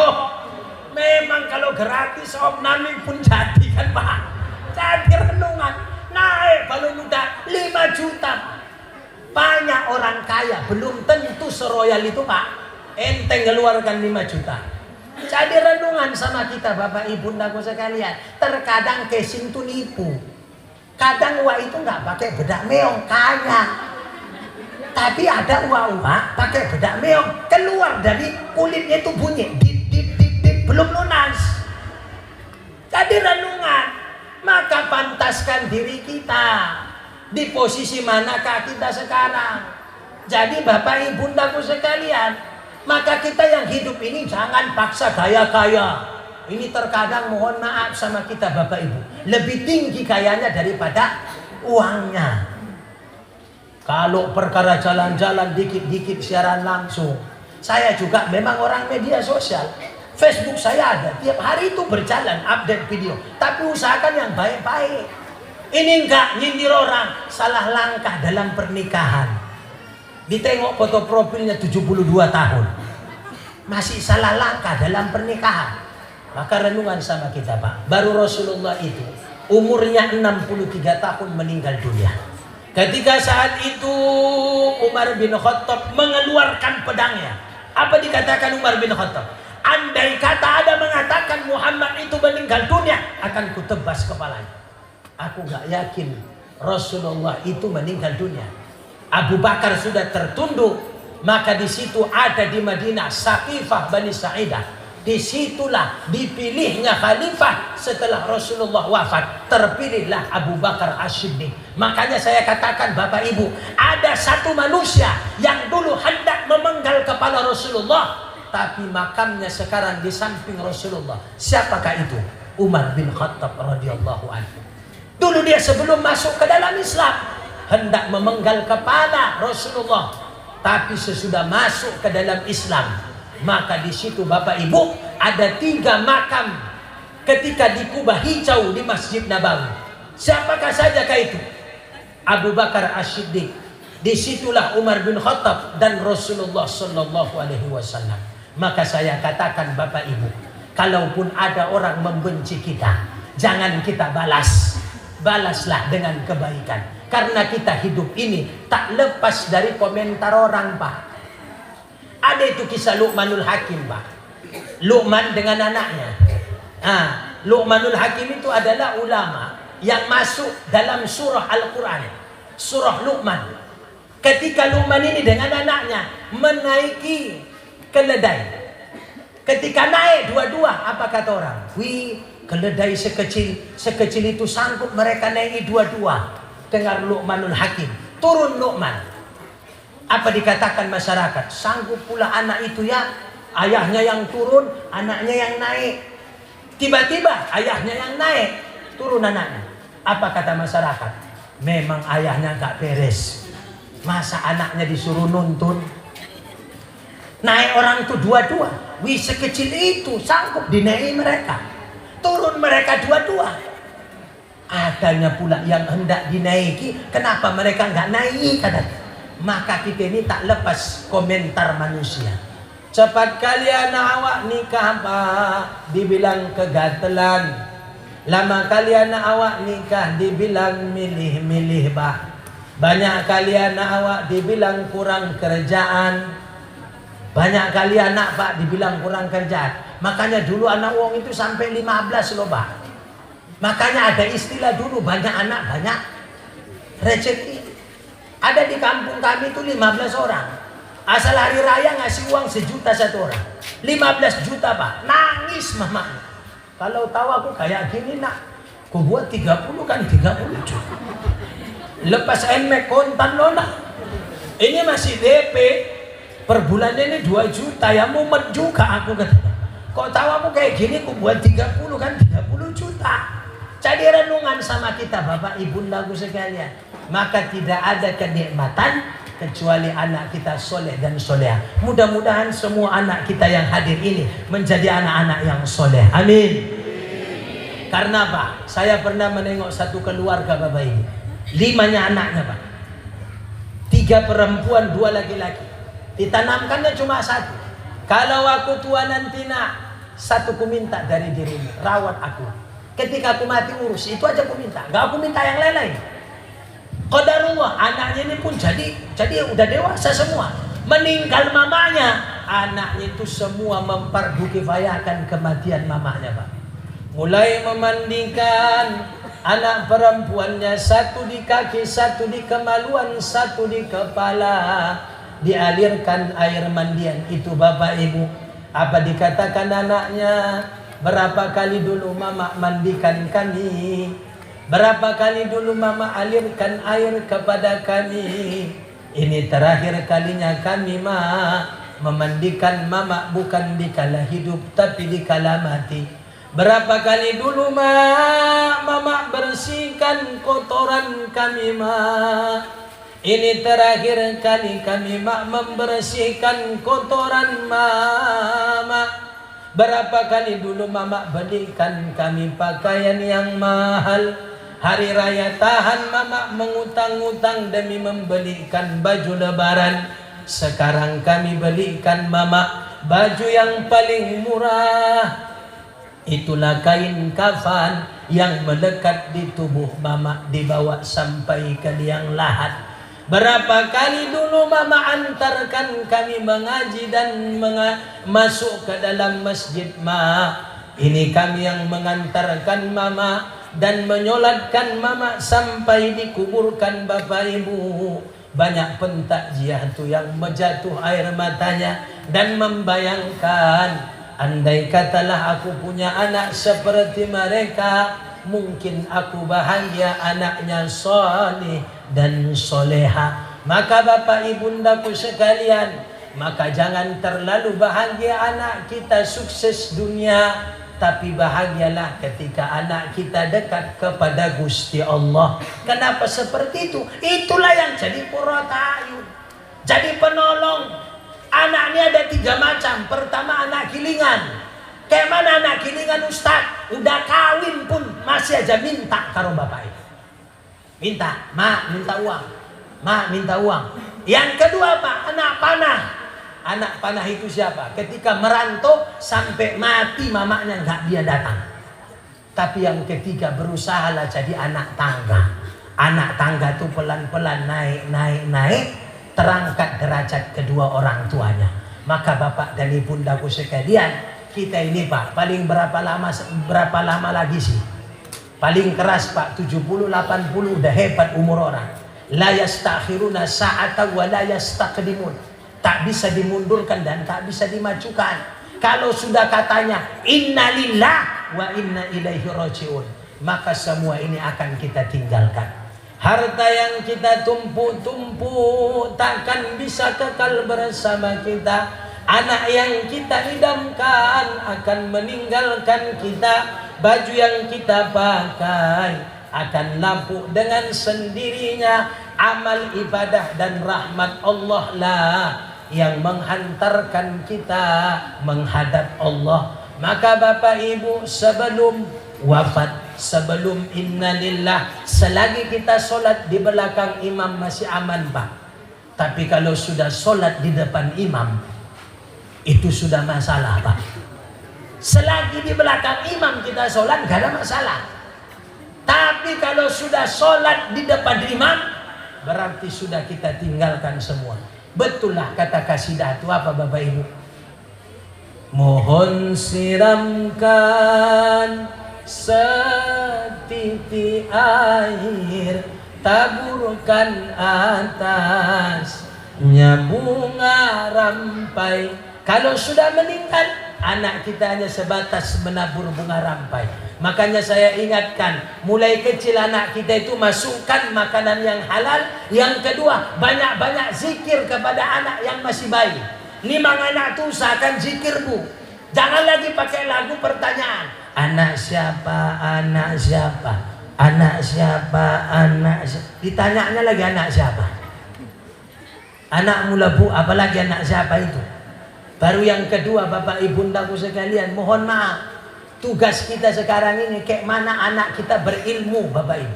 memang kalau gratis opnami pun jadi kan Pak. Jadi renungan, naik balon udara 5 juta. Banyak orang kaya belum tentu seroyal itu Pak. Enteng ngeluarkan 5 juta. Jadi renungan sama kita Bapak Ibu Bundaku sekalian. Terkadang casing tuh nipu. Kadang Wak itu nggak pakai bedak meong, kaya. Tapi ada uang-uang pakai bedak meong, keluar dari kulitnya itu bunyi dit, belum lunas. Jadi renungan, maka pantaskan diri kita di posisi manakah kita sekarang. Jadi Bapak Ibu Bundaku sekalian, maka kita yang hidup ini jangan paksa kaya-kaya. Ini terkadang mohon maaf sama kita Bapak Ibu, lebih tinggi kayanya daripada uangnya. Kalau perkara jalan-jalan dikit-dikit siaran langsung. Saya juga memang orang media sosial. Facebook saya ada, tiap hari itu berjalan update video. Tapi usahakan yang baik-baik. Ini enggak nyindir orang, salah langkah dalam pernikahan. Ditengok foto profilnya 72 tahun. Masih salah langkah dalam pernikahan. Maka renungan sama kita Pak. Baru Rasulullah itu umurnya 63 tahun meninggal dunia. Ketika saat itu Umar bin Khattab mengeluarkan pedangnya. Apa dikatakan Umar bin Khattab? Andai kata ada mengatakan Muhammad itu meninggal dunia, akan kutebas kepalanya. Aku gak yakin Rasulullah itu meninggal dunia. Abu Bakar sudah tertunduk, maka di situ ada di Madinah Saqifah Bani Sa'idah. Disitulah dipilihnya khalifah setelah Rasulullah wafat. Terpilihlah Abu Bakar As-Siddiq. Makanya saya katakan Bapak Ibu, ada satu manusia yang dulu hendak memenggal kepala Rasulullah, tapi makamnya sekarang di samping Rasulullah. Siapakah itu? Umar bin Khattab radhiyallahu anhu. Dulu dia sebelum masuk ke dalam Islam hendak memenggal kepala Rasulullah, tapi sesudah masuk ke dalam Islam, maka di situ Bapak Ibu ada 3 makam ketika di Kubah Hijau di Masjid Nabawi. Siapakah sajakah itu? Abu Bakar As-Siddiq. Disitulah Umar bin Khattab dan Rasulullah Sallallahu Alaihi Wasallam. Maka saya katakan Bapak Ibu, kalaupun ada orang membenci kita, jangan kita balas. Balaslah dengan kebaikan. Karena kita hidup ini tak lepas dari komentar orang, Pak. Ada itu kisah Luqmanul Hakim, Pak. Luqman dengan anaknya. Luqmanul Hakim itu adalah ulama yang masuk dalam surah Al-Quran, surah Luqman. Ketika Luqman ini dengan anaknya menaiki keledai, ketika naik dua-dua, apa kata orang? Wih, keledai sekecil itu sanggup mereka naiki dua-dua. Dengar Luqmanul Hakim, turun Luqman. Apa dikatakan masyarakat? Sanggup pula anak itu ya, ayahnya yang turun, anaknya yang naik. Tiba-tiba ayahnya yang naik, turun anaknya. Apa kata masyarakat? Memang ayahnya gak beres. Masa anaknya disuruh nuntun? Naik orang itu dua-dua. Wih, sekecil itu sanggup dinaiki mereka. Turun mereka dua-dua. Adanya pula yang hendak dinaiki, kenapa mereka gak naik? Maka kita ini tak lepas komentar manusia. Cepat kalian awak nikah, Pak, dibilang kegatelan. Lama kalian awak nikah, dibilang milih-milih, Pak. Banyak kalian awak dibilang kurang kerjaan. Banyak kali anak, Pak, dibilang kurang kerjaan. Makanya dulu anak wong itu sampai 15 loh, Pak. Makanya ada istilah dulu, banyak anak banyak rezeki. Ada di kampung kami itu 15 orang. Asal hari raya ngasih uang 1 juta satu orang. 15 juta, Pak. Nangis mama. Kalau tahu aku kayak gini, nak, ku buat 30 kan 30 juta. Lepas enmek kontan lo, nak. Ini masih DP. Per bulannya ini 2 juta. Ya mumet juga aku kata. Kok tahu aku kayak gini, ku buat 30 kan 30 juta. Jadi renungan sama kita Bapak Ibu Bundaku sekalian. Maka tidak ada kenikmatan kecuali anak kita soleh dan soleha. Mudah-mudahan semua anak kita yang hadir ini menjadi anak-anak yang soleh. Amin. Karena Pak, saya pernah menengok satu keluarga Bapak ini. 5-nya anaknya, Pak. 3 perempuan, 2 laki-laki. Ditanamkannya cuma 1. Kalau aku tua nanti, nak, 1 ku minta dari dirimu, rawat aku. Ketika aku mati urus, itu aja aku minta. Gak aku minta yang lain-lain. Qadarullah, anaknya ini pun jadi udah dewasa semua. Meninggal mamanya, anaknya itu semua memfardu kifayakan kematian mamanya, Pak. Mulai memandikan anak perempuannya, 1 di kaki, 1 di kemaluan, 1 di kepala. Dialirkan air mandian itu Bapak Ibu. Apa dikatakan anaknya? Berapa kali dulu mama mandikan kami? Berapa kali dulu mama alirkan air kepada kami? Ini terakhir kalinya kami memandikan mama, bukan di kala hidup tapi di kala mati. Berapa kali dulu mama bersihkan kotoran kami, Ini terakhir kali kami membersihkan kotoran mama. Berapa kali dulu mama belikan kami pakaian yang mahal. Hari raya tahan mama mengutang-utang demi membelikan baju lebaran. Sekarang kami belikan mama baju yang paling murah. Itulah kain kafan yang melekat di tubuh mama, dibawa sampai ke liang lahat. Berapa kali dulu mama antarkan kami mengaji dan masuk ke dalam masjid ma. Ini kami yang mengantarkan mama dan menyolatkan mama sampai dikuburkan bapak ibu. Banyak pentakziah tu yang menjatuh air matanya dan membayangkan, andai katalah aku punya anak seperti mereka, mungkin aku bahagia anaknya soleh dan soleha. Maka bapak ibundaku sekalian, maka jangan terlalu bahagia anak kita sukses dunia, tapi bahagialah ketika anak kita dekat kepada Gusti Allah. Kenapa seperti itu? Itulah yang jadi purotayun, jadi penolong. Anak ini ada 3 macam. Pertama anak gilingan. Kayak mana anak gilingan Ustaz? Udah kawin pun masih aja minta karo bapak itu. Minta, ma minta uang, ma minta uang. Yang kedua apa? Anak panah. Anak panah itu siapa? Ketika merantau sampai mati mamanya nggak dia datang. Tapi yang ketiga berusahalah jadi anak tangga. Anak tangga itu pelan-pelan naik, terangkat derajat kedua orang tuanya. Maka bapak dan ibundaku sekalian, kita ini pak paling berapa lama lagi sih? Paling keras pak 70-80 udah hebat umur orang. La yastakhiruna sa'ata wa la yastaqdimun. Tak bisa dimundurkan dan tak bisa dimajukan. Kalau sudah katanya innalillah wa inna ilaihi rajiun, maka semua ini akan kita tinggalkan. Harta yang kita tumpuk-tumpuk takkan bisa kekal bersama kita. Anak yang kita idamkan akan meninggalkan kita. Baju yang kita pakai akan lapuk dengan sendirinya. Amal ibadah dan rahmat Allah lah yang menghantarkan kita menghadap Allah. Maka bapak ibu, sebelum wafat, sebelum innalillah, selagi kita solat di belakang imam masih aman pak. Tapi kalau sudah solat di depan imam, itu sudah masalah pak. Selagi di belakang imam kita solat gak ada masalah. Tapi kalau sudah solat di depan imam, berarti sudah kita tinggalkan semua. Betul lah kata kasidah itu apa bapak ibu? Mohon siramkan setiti air, taburkan atasnya bunga rampai. Kalau sudah meninggal, anak kita hanya sebatas menabur bunga rampai. Makanya saya ingatkan, mulai kecil anak kita itu masukkan makanan yang halal. Yang kedua, banyak-banyak zikir kepada anak yang masih bayi. 5 anak itu usahakan zikir bu. Jangan lagi pakai lagu pertanyaan. Anak siapa, anak siapa, anak siapa, anak siapa. Ditanyanya lagi anak siapa. Anak mula bu, apalagi anak siapa itu. Baru yang kedua bapak ibundaku sekalian, mohon maaf. Tugas kita sekarang ini kayak mana anak kita berilmu bapak ibu.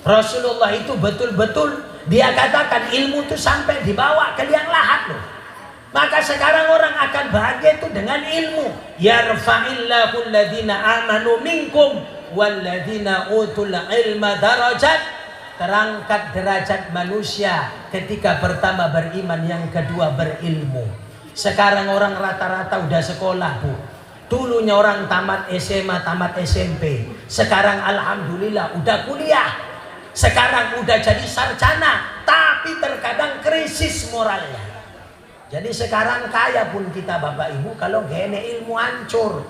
Rasulullah itu betul-betul dia katakan ilmu itu sampai dibawa ke liang lahat loh. Maka sekarang orang akan bahagia itu dengan ilmu. Yarfa'illahu alladhina amanu minkum walladhina utul ilma darajat. Terangkat derajat manusia ketika pertama beriman, yang kedua berilmu. Sekarang orang rata-rata udah sekolah bu. Dulunya orang tamat SMA, tamat SMP. Sekarang alhamdulillah udah kuliah. Sekarang udah jadi sarjana. Tapi terkadang krisis moralnya. Jadi sekarang kaya pun kita bapak ibu, kalau gene ilmu hancur.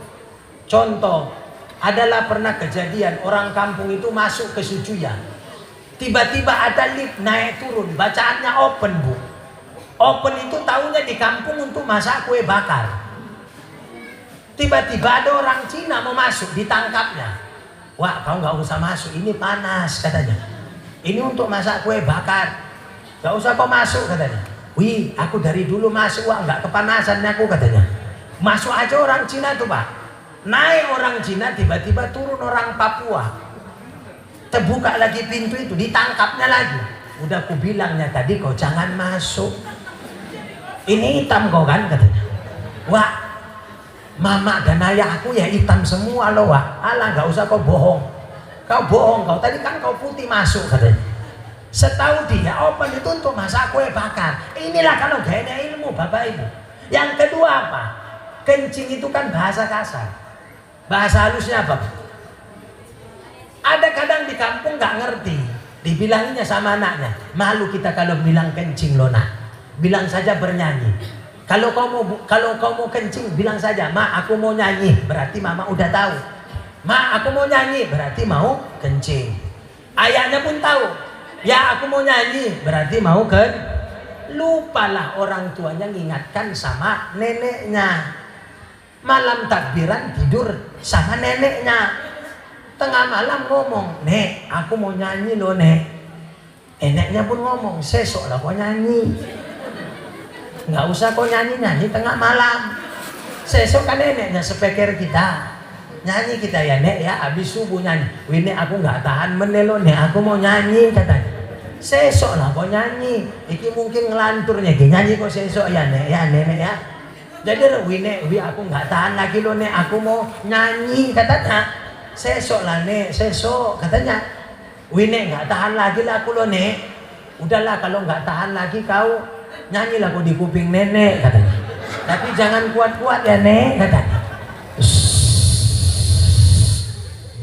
Contoh, adalah pernah kejadian orang kampung itu masuk ke Sujuya. Tiba-tiba ada lift naik turun, bacaannya open bu. Open itu tahunya di kampung untuk masak kue bakar. Tiba-tiba ada orang Cina mau masuk, ditangkapnya. Wah, kau nggak usah masuk, ini panas katanya. Ini untuk masak kue bakar. Nggak usah kau masuk katanya. Wih, aku dari dulu masuk, wah nggak kepanasan aku katanya. Masuk aja orang Cina tuh pak. Naik orang Cina, tiba-tiba turun orang Papua. Terbuka lagi pintu itu, ditangkapnya lagi. Udah aku bilangnya tadi kau jangan masuk. Ini hitam kau kan katanya. Wah, Mama dan ayah aku ya hitam semua loh, Wak. Alah, nggak usah kau bohong. Kau bohong, kau tadi kan kau putih masuk katanya. Setahu dia, open itu untuk masak kue bakar. Inilah kalau gak ada ilmu Bapak Ibu. Yang kedua apa? Kencing itu kan bahasa kasar. Bahasa halusnya apa? Ada kadang di kampung nggak ngerti. Dibilanginya sama anaknya. Malu kita kalau bilang kencing loh nak. Bilang saja bernyanyi. Kalau kau mau kencing, bilang saja, Ma, aku mau nyanyi. Berarti mama udah tahu. Ma, aku mau nyanyi. Berarti mau kencing. Ayahnya pun tahu. Ya, aku mau nyanyi. Berarti mau kan? Lupalah orang tuanya ngingatkan sama neneknya. Malam takbiran tidur sama neneknya. Tengah malam ngomong, Nek, aku mau nyanyi loh, Nek. Neneknya pun ngomong, sesok lah kau nyanyi. Nggak usah kau nyanyi-nyanyi tengah malam. Sesok kan neneknya speaker kita. Nyanyi kita ya, Nek, ya. Habis subuh nyanyi. Wih, Nek, aku nggak tahan menelo, Nek. Aku mau nyanyi, katanya. Sesok lah kau nyanyi. Iki mungkin ngelanturnya. Nyanyi kau sesok ya, Nek, ya, Nenek, ya. Jadi, wih, Nek, wih, aku nggak tahan lagi loh, Nek. Aku mau nyanyi, katanya. Sesok lah, Nek, sesok, katanya. Wih, Nek, nggak tahan lagi lah aku loh, Nek. Udahlah, kalau nggak tahan lagi kau nyanyilah kau di kuping nenek, katanya. Tapi jangan kuat-kuat ya, Nek, katanya.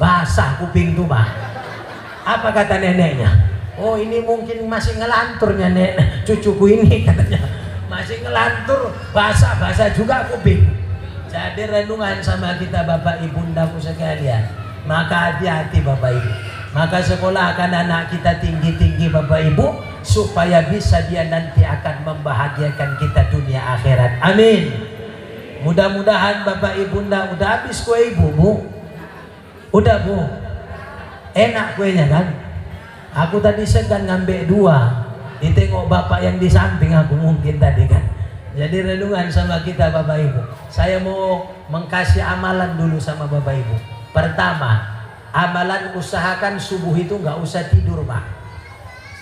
Basah kuping tuh, Pak. Apa kata neneknya? Oh, ini mungkin masih ngelanturnya, Nek. Cucuku ini, katanya. Masih ngelantur, basah-basah juga kuping. Jadi renungan sama kita Bapak Ibu Bundaku sekalian. Maka hati-hati Bapak Ibu. Maka sekolahkan anak kita tinggi-tinggi Bapak Ibu, supaya bisa dia nanti akan membahagiakan kita dunia akhirat. Amin. Mudah-mudahan Bapak Ibu udah habis kue Ibu, Bu. Udah, Bu. Enak kuenya kan? Aku tadi segan ngambil 2. Ditengok Bapak yang di samping aku mungkin tadi kan. Jadi renungan sama kita Bapak Ibu. Saya mau mengkasih amalan dulu sama Bapak Ibu. Pertama, amalan usahakan subuh itu nggak usah tidur, Pak.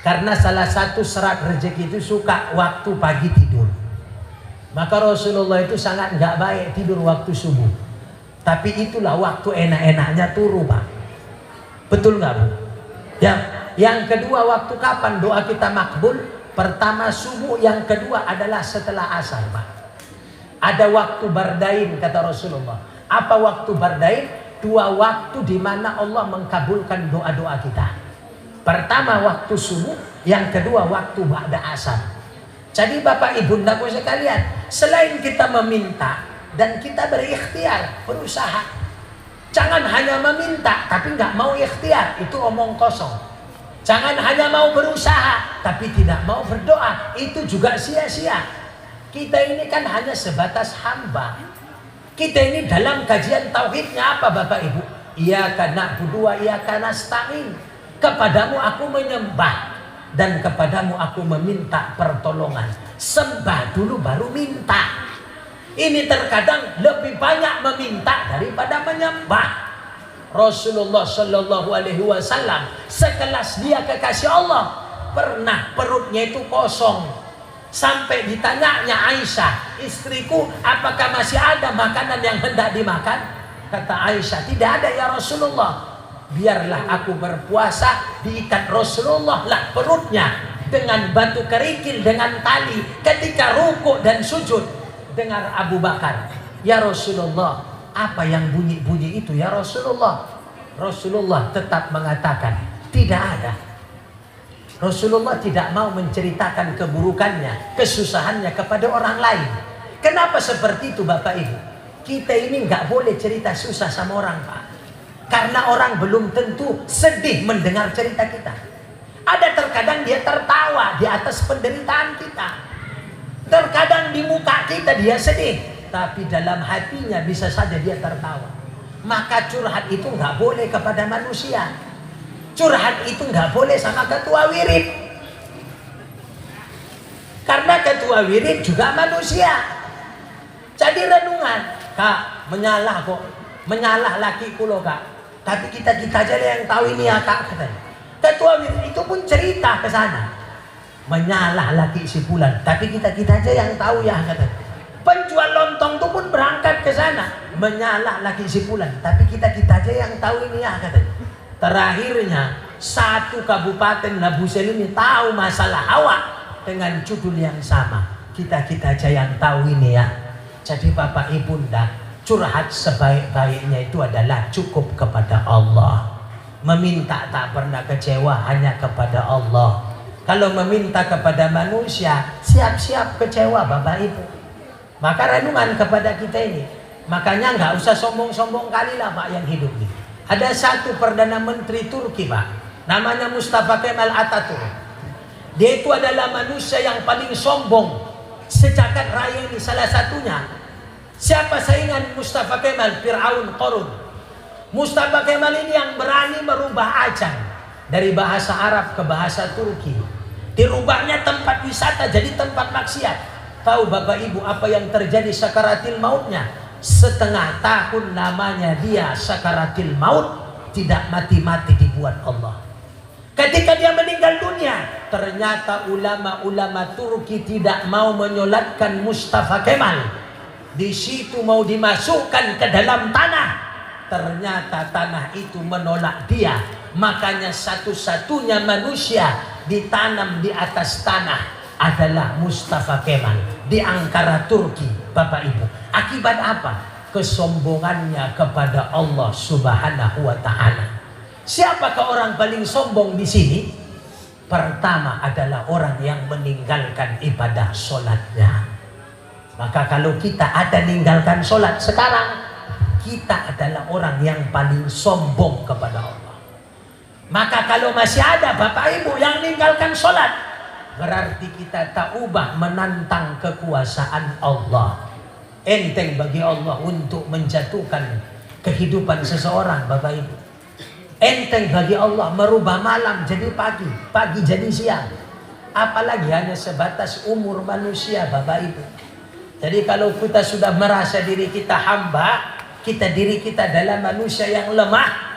Karena salah satu serat rezeki itu suka waktu pagi tidur. Maka Rasulullah itu sangat nggak baik tidur waktu subuh. Tapi itulah waktu enak-enaknya turu, Pak. Betul nggak, Bu? Yang kedua, waktu kapan doa kita makbul? Pertama subuh, yang kedua adalah setelah asar, Pak. Ada waktu bardain kata Rasulullah. Apa waktu bardain? 2 waktu di mana Allah mengkabulkan doa-doa kita. Pertama waktu subuh, yang kedua waktu ba'da asar. Jadi Bapak Ibu Bundaku sekalian, selain kita meminta dan kita berikhtiar, berusaha. Jangan hanya meminta tapi nggak mau ikhtiar, itu omong kosong. Jangan hanya mau berusaha tapi tidak mau berdoa, itu juga sia-sia. Kita ini kan hanya sebatas hamba. Kita ini dalam kajian tauhidnya apa Bapak Ibu? Iyyaka na'budu wa iyyaka nasta'in. Kepadamu aku menyembah dan kepadamu aku meminta pertolongan. Sembah dulu baru minta. Ini terkadang lebih banyak meminta daripada menyembah. Rasulullah Shallallahu Alaihi Wasallam sekelas dia kekasih Allah, pernah perutnya itu kosong sampai ditanyanya Aisyah, istriku, apakah masih ada makanan yang hendak dimakan? Kata Aisyah, tidak ada ya Rasulullah. Biarlah aku berpuasa, diikat Rasulullah lah perutnya dengan batu kerikil dengan tali ketika rukuk dan sujud. Dengar Abu Bakar, ya Rasulullah, apa yang bunyi-bunyi itu ya Rasulullah? Rasulullah tetap mengatakan tidak ada. Rasulullah tidak mau menceritakan keburukannya, kesusahannya kepada orang lain. Kenapa seperti itu Bapak Ibu? Kita ini nggak boleh cerita susah sama orang, Pak. Karena orang belum tentu sedih mendengar cerita kita. Ada terkadang dia tertawa di atas penderitaan kita. Terkadang di muka kita dia sedih, tapi dalam hatinya bisa saja dia tertawa. Maka curhat itu nggak boleh kepada manusia. Curhat itu nggak boleh sama ketua wirid. Karena ketua wirid juga manusia. Jadi renungan, Kak, menyalah kok. Menyalah lakiku loh, Kak. Tapi kita aja yang tahu ini ya, Kak, katanya. Ketua wirid itu pun cerita ke sana. Menyalah laki si Fulan, tapi kita aja yang tahu ya, katanya. Penjual lontong itu pun berangkat ke sana. Bagaimana? Menyala lagi si Fulan. Tapi kita aja yang tahu ini ya katanya. Terakhirnya satu kabupaten Labusel ini tahu masalah hawa dengan judul yang sama. Kita aja yang tahu ini ya. Jadi Bapak Ibunda, curhat sebaik-baiknya itu adalah cukup kepada Allah. Meminta tak pernah kecewa hanya kepada Allah. Kalau meminta kepada manusia, siap-siap kecewa Bapak Ibu. Maka renungan kepada kita ini. Makanya nggak usah sombong-sombong kali lah Pak yang hidup ini. Ada satu Perdana Menteri Turki Pak, namanya Mustafa Kemal Atatürk. Dia itu adalah manusia yang paling sombong sejagat raya ini, salah satunya. Siapa saingan Mustafa Kemal? Fir'aun Qarun. Mustafa Kemal ini yang berani merubah ajan dari bahasa Arab ke bahasa Turki. Dirubahnya tempat wisata jadi tempat maksiat. Tahu Bapak Ibu apa yang terjadi sakaratil mautnya? Setengah tahun namanya dia sakaratil maut, tidak mati-mati dibuat Allah. Ketika dia meninggal dunia, ternyata ulama-ulama Turki tidak mau menyolatkan Mustafa Kemal. Di situ mau dimasukkan ke dalam tanah. Ternyata tanah itu menolak dia. Makanya satu-satunya manusia ditanam di atas tanah adalah Mustafa Kemal di Ankara, Turki, Bapak Ibu. Akibat apa? Kesombongannya kepada Allah Subhanahu wa Ta'ala. Siapakah orang paling sombong di sini? Pertama adalah orang yang meninggalkan ibadah sholatnya. Maka kalau kita ada meninggalkan sholat sekarang, kita adalah orang yang paling sombong kepada Allah. Maka kalau masih ada Bapak Ibu yang meninggalkan sholat, berarti kita tak ubah menantang kekuasaan Allah. Enteng bagi Allah untuk menjatuhkan kehidupan seseorang Bapak Ibu. Enteng bagi Allah merubah malam jadi pagi, pagi jadi siang. Apalagi hanya sebatas umur manusia Bapak Ibu. Jadi kalau kita sudah merasa diri kita hamba, diri kita adalah manusia yang lemah,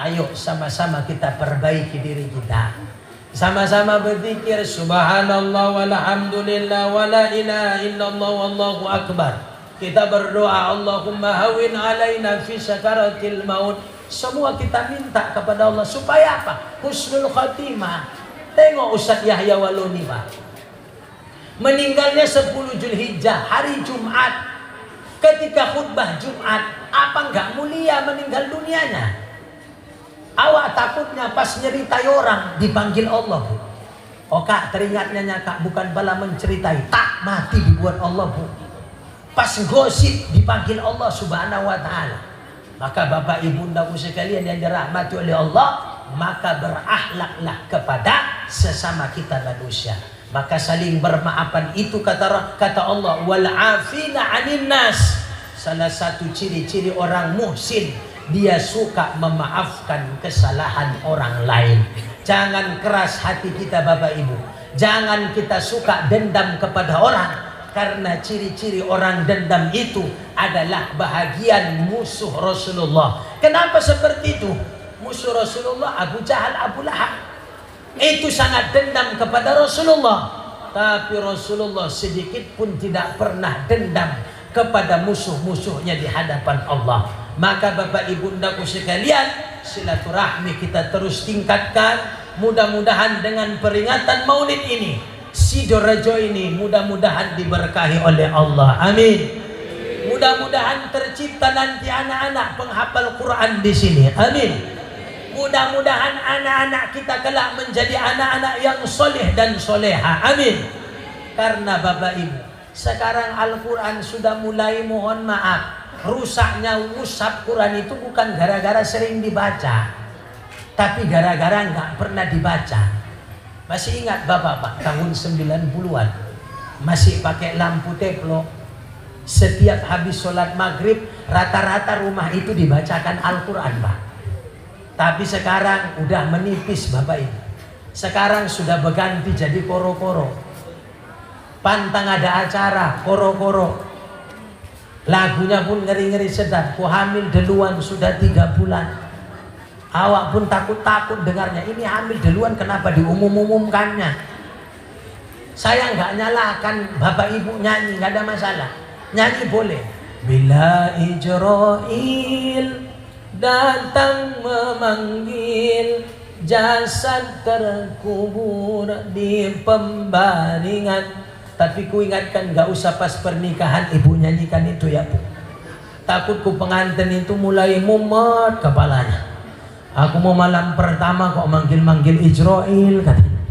ayo sama-sama kita perbaiki diri kita. Sama-sama berzikir subhanallah walhamdulillah wala ilaha illallah wallahu akbar. Kita berdoa Allahumma hawin alaina fi sakaratil maut. Semua kita minta kepada Allah supaya apa? Husnul khatimah. Tengok Ustaz Yahya Waloni Pak. Meninggalnya 10 Zulhijjah hari Jumat. Ketika khutbah Jumat, apa enggak mulia meninggal dunianya? Awak takutnya pas nyeritai orang dipanggil Allah Bu. Oh Kak, teringatnya Kak bukan bala menceritai, tak mati dibuat Allah Bu. Pas gosip dipanggil Allah Subhanahu wa Ta'ala. Maka Bapak Ibu Ndaku sekalian yang dirahmati oleh Allah, maka berakhlaklah kepada sesama kita manusia. Maka saling bermaafan itu kata Allah, wal afina 'anil nas. Salah satu ciri-ciri orang muhsin, dia suka memaafkan kesalahan orang lain. Jangan keras hati kita Bapak Ibu. Jangan kita suka dendam kepada orang. Karena ciri-ciri orang dendam itu adalah bahagian musuh Rasulullah. Kenapa seperti itu? Musuh Rasulullah Abu Jahal, Abu Lahab itu sangat dendam kepada Rasulullah. Tapi Rasulullah sedikit pun tidak pernah dendam kepada musuh-musuhnya di hadapan Allah. Maka Bapak Ibu Ndaku sekalian, silaturahmi kita terus tingkatkan. Mudah-mudahan dengan peringatan Maulid ini, Sidorejo ini mudah-mudahan diberkahi oleh Allah. Amin. Mudah-mudahan tercipta nanti anak-anak penghafal Quran di sini. Amin. Mudah-mudahan anak-anak kita kelak menjadi anak-anak yang soleh dan soleha. Amin. Karena Bapak Ibu, sekarang Al-Quran sudah mulai, mohon maaf, rusaknya mushaf Quran itu bukan gara-gara sering dibaca, tapi gara-gara nggak pernah dibaca. Masih ingat Bapak tahun 90-an masih pakai lampu teflon. Setiap habis sholat maghrib rata-rata rumah itu dibacakan Al-Quran Pak. Tapi sekarang udah menipis Bapak Ibu. Sekarang sudah berganti jadi koro-koro. Pantang ada acara koro-koro. Lagunya pun ngeri-ngeri sedap. Ku hamil duluan sudah 3 bulan. Awak pun takut-takut dengarnya. Ini hamil duluan kenapa diumum-umumkannya? Saya nggak nyalakan Bapak Ibu nyanyi, nggak ada masalah. Nyanyi boleh. Bila Ijrail datang memanggil, jasad terkubur di pembaringan. Tapi ku ingatkan, gak usah pas pernikahan ibu nyanyikan itu ya Bu. Takut ku pengantin itu mulai mumet kepalanya. Aku mau malam pertama kok manggil-manggil Ijrail katanya.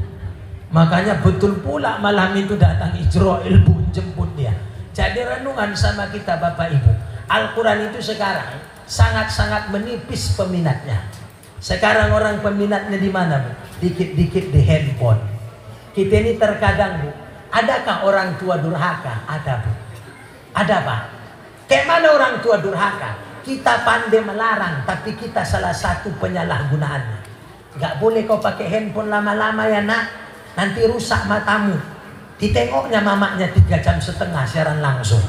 Makanya betul pula malam itu datang Ijrail Bu, jemput dia. Jadi renungan sama kita Bapak Ibu, Al-Quran itu sekarang sangat-sangat menipis peminatnya. Sekarang orang peminatnya di mana Bu? Dikit-dikit di handphone. Kita ini terkadang Bu, adakah orang tua durhaka? Ada Bu. Ada Pak. Kayak mana orang tua durhaka? Kita pandai melarang, tapi kita salah satu penyalahgunaannya. Gak boleh kau pakai handphone lama-lama ya nak, nanti rusak matamu. Ditengoknya mamanya 3,5 jam siaran langsung.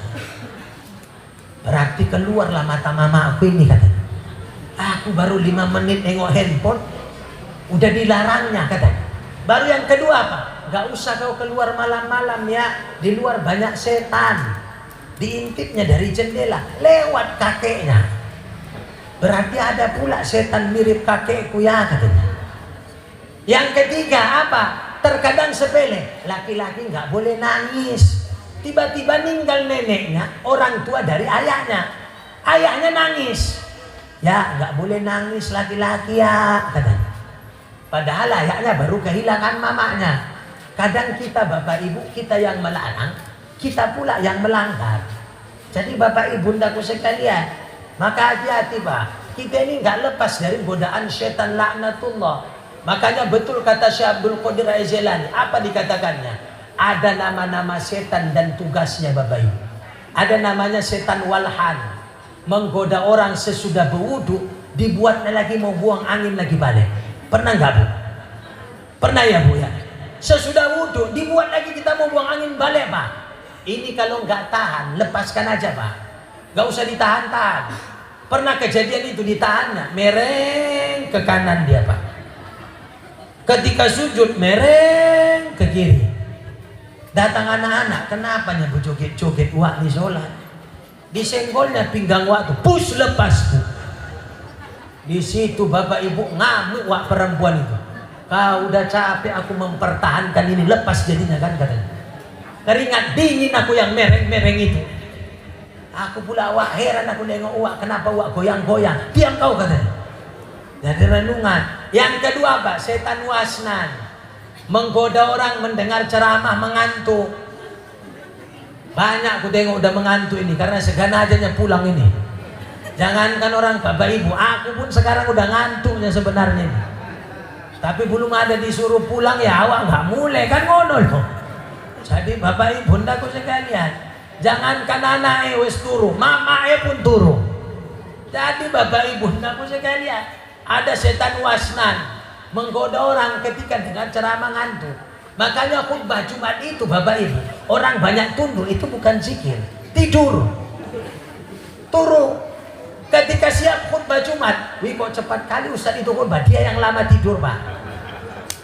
Berarti keluarlah mata mama aku ini katanya. Aku baru 5 menit nengok handphone, udah dilarangnya katanya. Baru yang kedua apa? Gak usah kau keluar malam-malam ya, di luar banyak setan. Diintipnya dari jendela, lewat kakeknya. Berarti ada pula setan mirip kakekku ya katanya. Yang ketiga apa? Terkadang sepele, laki-laki nggak boleh nangis. Tiba-tiba ninggal neneknya, orang tua dari ayahnya. Ayahnya nangis. Ya nggak boleh nangis laki-laki ya katanya. Padahal ayahnya baru kehilangan mamanya. Kadang kita Bapak Ibu, kita yang melarang, kita pula yang melanggar. Jadi Bapak Ibu bundaku sekalian, maka hati-hati Pak. Kita ini nggak lepas dari godaan setan laknatullah. Makanya betul kata Syekh Abdul Qadir Az-Jailani, apa dikatakannya? Ada nama-nama setan dan tugasnya Bapak Ibu. Ada namanya setan walhan, menggoda orang sesudah berwudu, dibuatnya lagi mau buang angin lagi balik. Pernah nggak Bu? Pernah ya Bu ya? Sesudah wudu dibuat lagi kita mau buang angin balik Pak. Ini kalau nggak tahan, lepaskan aja Pak. Nggak usah ditahan-tahan. Pernah kejadian itu ditahannya, mereng ke kanan dia Pak. Ketika sujud mereng ke kiri. Datang anak-anak, kenapa nya Bu joget-joget wak di sholat? Disenggolnya pinggang wak tuh, push lepas Bu. Di situ Bapak Ibu ngamuk wak perempuan itu. Kau udah capek aku mempertahankan ini, lepas jadinya kan katanya. Keringat dingin aku yang mereng-mereng itu. Aku pula wak heran aku nengok wak, kenapa wak goyang-goyang? Diam kau katanya. Jadi renungan. Yang kedua Pak, setan wasnan, menggoda orang mendengar ceramah mengantuk. Banyak aku tengok udah mengantuk ini karena seganajanya pulang ini. Jangankan orang Bapak Ibu, aku pun sekarang udah ngantuknya sebenarnya ini. Tapi belum ada disuruh pulang ya awak nggak mulai kan ngono loh. Jadi Bapak Ibu bundaku sekalian, jangankan anak wis turu, mama pun turu. Jadi Bapak Ibu bundaku sekalian, ada setan wasnan menggoda orang ketika dengar ceramah ngantuk. Makanya khutbah Jumat itu Bapak Ibu, orang banyak tunduk itu bukan zikir, tidur. Turu. Ketika siap khutbah Jumat, wih kok cepat kali Ustaz itu khutbah, dia yang lama tidur Pak.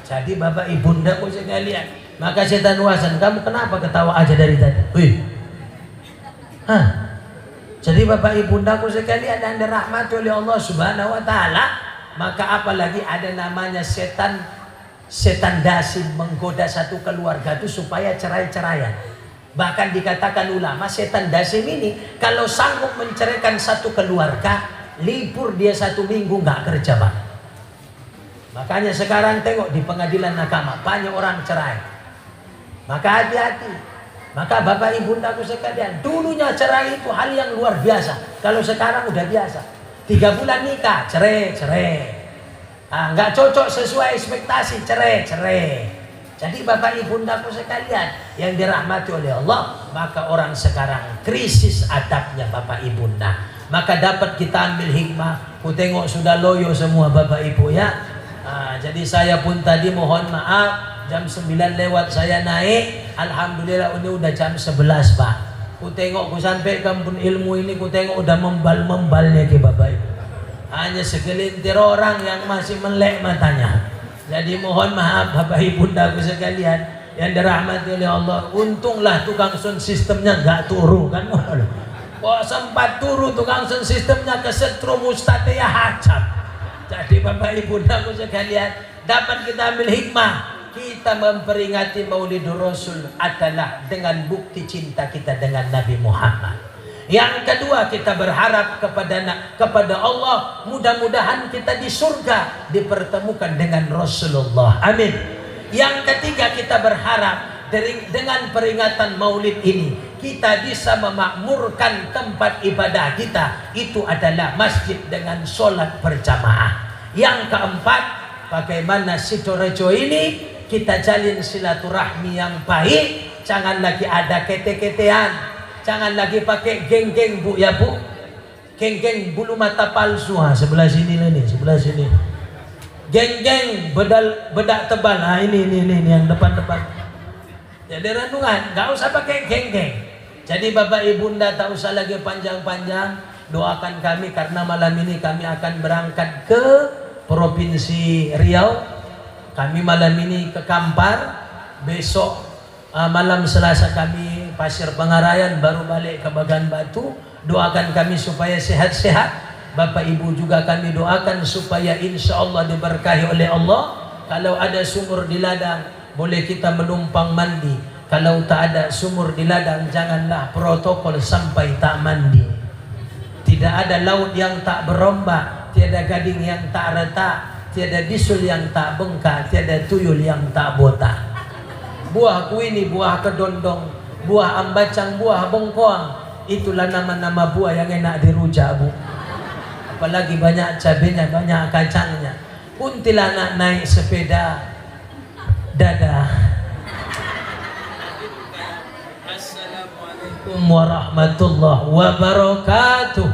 Jadi Bapak Ibu bundaku sekalian, maka setan wasnan, kamu kenapa ketawa aja dari tadi? Wih. Jadi Bapak Ibu bundaku sekalian yang dirahmati oleh Allah Subhanahu wa taala, maka apalagi ada namanya setan dasim menggoda satu keluarga itu supaya cerai-ceraian. Bahkan dikatakan ulama, setan dasim ini kalau sanggup menceraikan satu keluarga, libur dia 1 minggu nggak kerja Pak. Makanya sekarang tengok di pengadilan agama banyak orang cerai. Maka hati-hati. Maka Bapak Ibu bundaku sekalian, dulunya cerai itu hal yang luar biasa. Kalau sekarang udah biasa. 3 bulan nikah, cerai. Nggak cocok sesuai ekspektasi, cerai. Jadi Bapak Ibu bundaku sekalian yang dirahmati oleh Allah, maka orang sekarang krisis adabnya Bapak Ibu bunda. Maka dapat kita ambil hikmah. Ku tengok sudah loyo semua Bapak Ibu ya. Jadi saya pun tadi mohon maaf, jam 9 lewat saya naik. Alhamdulillah ini udah jam 11 Pak. Ku tengok ku sampai kampung ilmu ini, ku tengok udah membalnya ke Bapak Ibu. Hanya segelintir orang yang masih melek matanya. Jadi mohon maaf Bapak Ibu bundaku sekalian yang dirahmati oleh Allah. Untunglah tukang sound sistemnya nggak turu kan. Kok sempat turu tukang sistemnya kesetrum Ustadz ya hacap. Jadi Bapak Ibu naku sekalian, dapat kita ambil hikmah. Kita memperingati Maulidur Rasul adalah dengan bukti cinta kita dengan Nabi Muhammad. Yang kedua, kita berharap kepada Allah, mudah-mudahan kita di surga dipertemukan dengan Rasulullah. Amin. Yang ketiga, kita berharap dengan peringatan Maulid ini kita bisa memakmurkan tempat ibadah kita, itu adalah masjid dengan sholat berjamaah. Yang keempat, bagaimana Sidorejo ini kita jalin silaturahmi yang baik. Jangan lagi ada kete-ketean, jangan lagi pakai geng-geng Bu ya Bu, geng-geng bulu mata palsu. Sebelah sini nih, sebelah sini geng-geng bedak tebal. Ini yang depan-depan. Jadi renungan, nggak usah pakai geng-geng. Jadi Bapak Ibunda tak usah lagi panjang-panjang. Doakan kami karena malam ini kami akan berangkat ke Provinsi Riau. Kami malam ini ke Kampar. Besok malam Selasa kami Pasir Pengarayan, baru balik ke Bagan Batu. Doakan kami supaya sehat-sehat. Bapak Ibu juga kami doakan supaya insya Allah diberkahi oleh Allah. Kalau ada sumur di ladang, boleh kita menumpang mandi. Kalau tak ada sumur di ladang, janganlah protokol sampai tak mandi. Tidak ada laut yang tak berombak, tiada gading yang tak retak, tiada bisul yang tak bengkak, tiada tuyul yang tak botak. Buah kuini, buah kedondong, buah ambacang, buah bengkoang, itulah nama-nama buah yang enak dirujak Bu. Apalagi banyak cabenya, banyak kacangnya. Kuntilanak naik sepeda, dadah. Assalamualaikum warahmatullahi wabarakatuh.